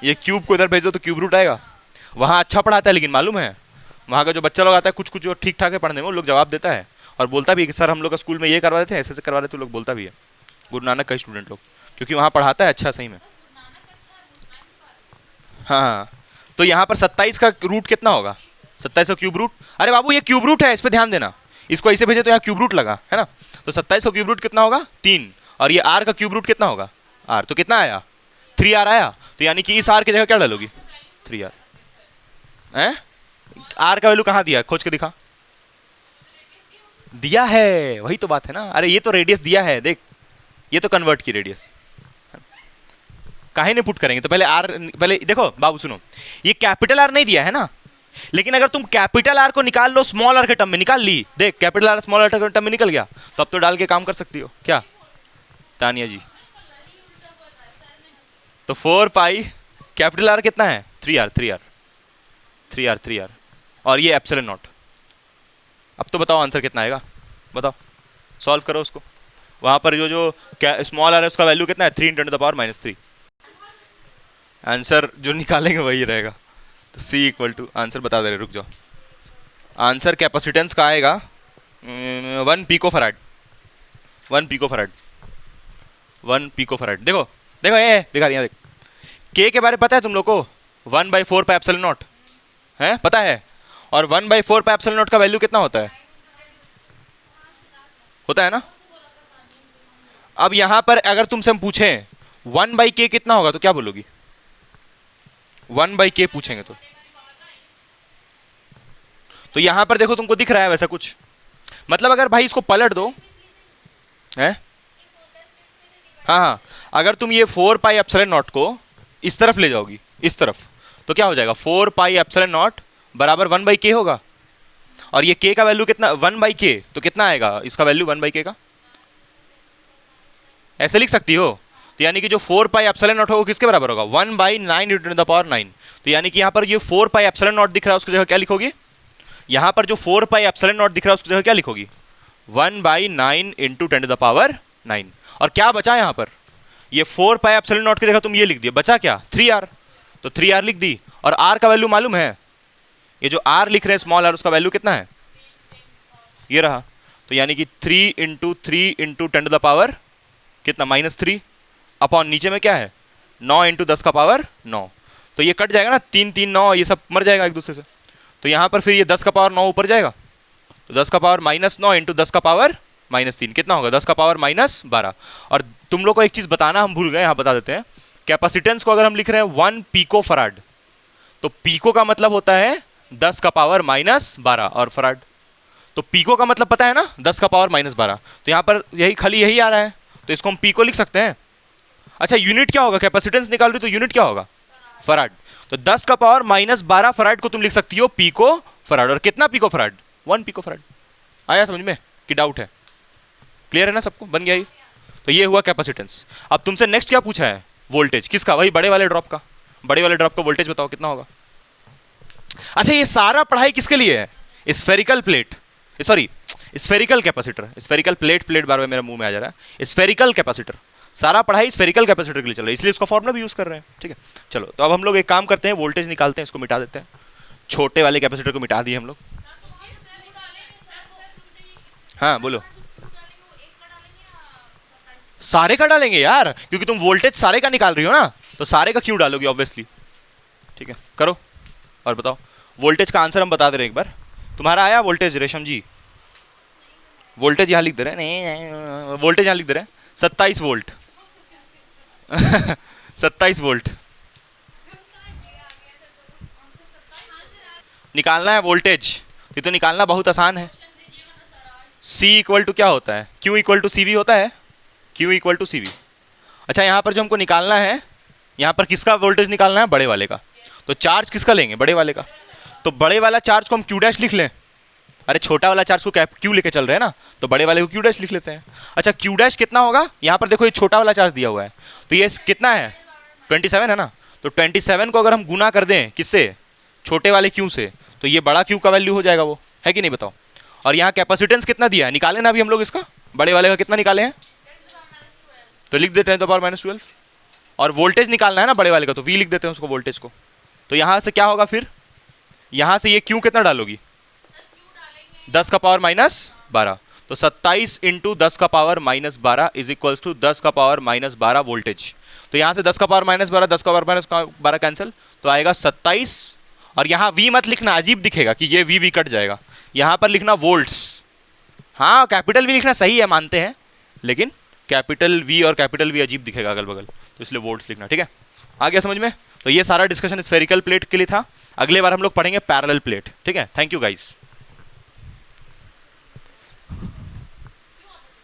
[SPEAKER 1] ये क्यूब को इधर भेज दो तो क्यूब रूट आएगा। वहाँ अच्छा पढ़ाता है, लेकिन मालूम है वहाँ का जो बच्चा लोग आता है कुछ जो ठीक ठाक है पढ़ने में, वो लोग जवाब देता है और बोलता भी है कि सर हम लोग का स्कूल में ये करवा रहे थे, ऐसे करवा रहे थे, लोग बोलता भी है गुरु नानक का स्टूडेंट लोग, क्योंकि वहाँ पढ़ाता है अच्छा सही में। हाँ तो यहाँ पर 27 का रूट कितना होगा? 27 का क्यूब रूट। अरे बाबू ये क्यूब रूट है, इस पर ध्यान देना। इसको ऐसे भेजे तो यहाँ क्यूब रूट लगा है ना, तो 27 का क्यूब रूट कितना होगा? 3। और ये आर का क्यूब रूट कितना होगा? आर। तो कितना आया? 3R आया। तो यानी कि इस आर की जगह क्या डालोगी? 3R। आर का वैल्यू कहाँ दिया? खोज के दिखा। दिया है, वही तो बात है ना। अरे ये तो रेडियस दिया है, देख ये तो कन्वर्ट की रेडियस। काहे ने पुट करेंगे? तो पहले देखो बाबू सुनो, ये कैपिटल आर नहीं दिया है ना, लेकिन अगर तुम कैपिटल आर को निकाल लो स्मॉल आर के टर्म में, निकाल ली, देख कैपिटल आर स्मॉल आर के टर्म में निकल गया, तो अब तो डाल के काम कर सकती हो क्या तानिया जी? तो 4 पाई कैपिटल आर कितना है? 3R और ये एप्सिलॉन नॉट। अब तो बताओ आंसर कितना आएगा? बताओ, सॉल्व करो उसको। वहां पर जो स्मॉल आर है उसका वैल्यू कितना है? 3 × 10⁻³ आंसर जो निकालेंगे वही रहेगा। तो C इक्वल टू, आंसर बता दे रहे, रुक जाओ। आंसर कैपेसिटेंस का आएगा 1 पिकोफैराड। 1 पिकोफैराड। देखो ये भिखारियाँ देख, K के बारे में पता है तुम लोग को? 1/4 पाई एप्सिलॉन नॉट है, पता है? और 1/4 पाई एप्सिलॉन नॉट का वैल्यू कितना होता है? ना। अब यहां पर अगर तुमसे हम पूछें 1/K कितना होगा तो क्या बोलोगी? 1/K पूछेंगे तो यहां पर देखो तुमको दिख रहा है वैसा कुछ, मतलब अगर भाई इसको पलट दो है, हाँ अगर तुम ये 4 पाई एप्सिलॉन नॉट को इस तरफ ले जाओगी, इस तरफ, तो क्या हो जाएगा? 4 पाई एप्सिलॉन नॉट बराबर 1/K होगा। और ये k का वैल्यू कितना 1/k, तो कितना आएगा इसका वैल्यू 1/k का, ऐसे लिख सकती हो। तो यानी कि जो 4 पाई एप्सिलॉन नॉट होगा किसके बराबर होगा 1/9 × 10⁹। तो यानी कि यहाँ पर ये 4 पाई एप्सिलॉन नॉट दिख रहा है उसकी जगह क्या लिखोगी, यहाँ पर जो 4 पाई एप्सिलॉन नॉट दिख रहा है उसकी जगह क्या लिखोगी 1/9 × 10⁹। और क्या बचा यहाँ पर, ये 4 पाई एप्सिलॉन नॉट की जगह तुम ये लिख दिया, बचा क्या 3r, तो 3r लिख दी। और r का वैल्यू मालूम है, ये जो r लिख रहे हैं स्मॉल r, उसका वैल्यू कितना है, ये रहा। तो यानी कि 3 × 3 × 10⁻, कितना -3 अपॉन नीचे में क्या है 9 × 10⁻9। तो ये कट जाएगा ना, 3 3 9, ये सब मर जाएगा एक दूसरे से। तो यहाँ पर फिर ये 10⁻9 ऊपर जाएगा, तो 10⁻−9 × 10⁻−3 कितना होगा 10⁻−12। और तुम लोग को एक चीज़ बताना हम भूल गए, यहाँ बता देते हैं। कैपेसिटेंस को अगर हम लिख रहे हैं 1 पिको फराड, तो पिको का मतलब होता है 10⁻−12 और फराड, तो पिको का मतलब पता है ना 10⁻−12। तो यहाँ पर यही खाली यही आ रहा है, तो इसको हम पिको लिख सकते हैं। अच्छा यूनिट क्या होगा, कैपेसिटेंस निकाल रही तो यूनिट क्या होगा फराड, तो 10⁻−12 फराड को तुम लिख सकती हो पिको फराड। और कितना पिको फराड 1 पिको फराड। आया समझ में कि डाउट है, क्लियर है ना सबको, बन गया ये। तो ये हुआ कैपेसिटेंस। अब तुमसे नेक्स्ट क्या पूछा है, वोल्टेज किसका, वही बड़े वाले ड्रॉप का। बड़े वाले ड्रॉप का वोल्टेज बताओ कितना होगा। अच्छा ये सारा पढ़ाई किसके लिए है, spherical plate, sorry spherical capacitor, spherical plate, plate बार बार मेरे मुंह में आ जा रहा है, स्फेरिकल कैपेसिटर, सारा पढ़ाई स्फेरिकल कैपेसिटर के लिए चल रहा है, इसलिए इसका फॉर्मूला भी यूज कर रहे हैं। ठीक है चलो, तो अब हम लोग एक काम करते हैं, वोल्टेज निकालते हैं, इसको मिटा देते हैं, छोटे वाले कैपेसिटर को मिटा दिए हम लोग। हाँ बोलो, सारे का डालेंगे यार, क्योंकि तुम वोल्टेज सारे का निकाल रही हो ना, तो सारे का क्यों डालोगे ऑब्वियसली। ठीक है करो और बताओ, वोल्टेज का आंसर हम बता दे रहे हैं एक बार। तुम्हारा आया वोल्टेज रेशम जी, वोल्टेज यहाँ लिख दे रहे हैं, नहीं वोल्टेज यहाँ लिख दे रहे हैं 27 वोल्ट 27 वोल्ट निकालना है वोल्टेज, ये तो निकालना बहुत आसान है। C इक्वल टू क्या होता है, Q इक्वल टू CV होता है, Q इक्वल टू CV। अच्छा यहाँ पर जो हमको निकालना है, यहाँ पर किसका वोल्टेज निकालना है, बड़े वाले का। तो चार्ज किसका लेंगे, बड़े वाले का। तो बड़े वाला चार्ज को हम Q' लिख लें, अरे छोटा वाला चार्ज को Q लेके चल रहे हैं ना, तो बड़े वाले को Q' लिख लेते हैं। अच्छा Q' कितना होगा, यहाँ पर देखो ये छोटा वाला चार्ज दिया हुआ है, तो ये कितना है 27 है ना, तो 27 को अगर हम गुना कर दें किससे, छोटे वाले Q से, तो ये बड़ा Q का वैल्यू हो जाएगा, वो है कि नहीं बताओ। और यहाँ कैपेसिटेंस कितना दिया है, निकाले ना अभी हम लोग इसका, बड़े वाले का कितना निकाले हैं, तो लिख देते हैं 10⁻−12। और वोल्टेज निकालना है ना बड़े वाले का, तो V लिख देते हैं उसको वोल्टेज को। तो यहाँ से क्या होगा फिर, यहाँ से ये Q कितना डालोगी 10⁻−12, तो 27 × 10⁻−12 इज इक्वल्स टू 10⁻−12 वोल्टेज। तो यहाँ से 10⁻−12 10⁻−12 कैंसिल, तो आएगा 27। और यहाँ V मत लिखना, अजीब दिखेगा कि ये V कट जाएगा, यहाँ पर लिखना वोल्ट्स। हाँ कैपिटल V लिखना सही है मानते हैं, लेकिन कैपिटल V और कैपिटल V अजीब दिखेगा अगल बगल, तो इसलिए वोल्ट्स लिखना। ठीक है आ गया समझ में। तो ये सारा डिस्कशन स्फेरिकल प्लेट के लिए था, अगले बार हम लोग पढ़ेंगे पैरेलल प्लेट। ठीक है थैंक यू गाइस।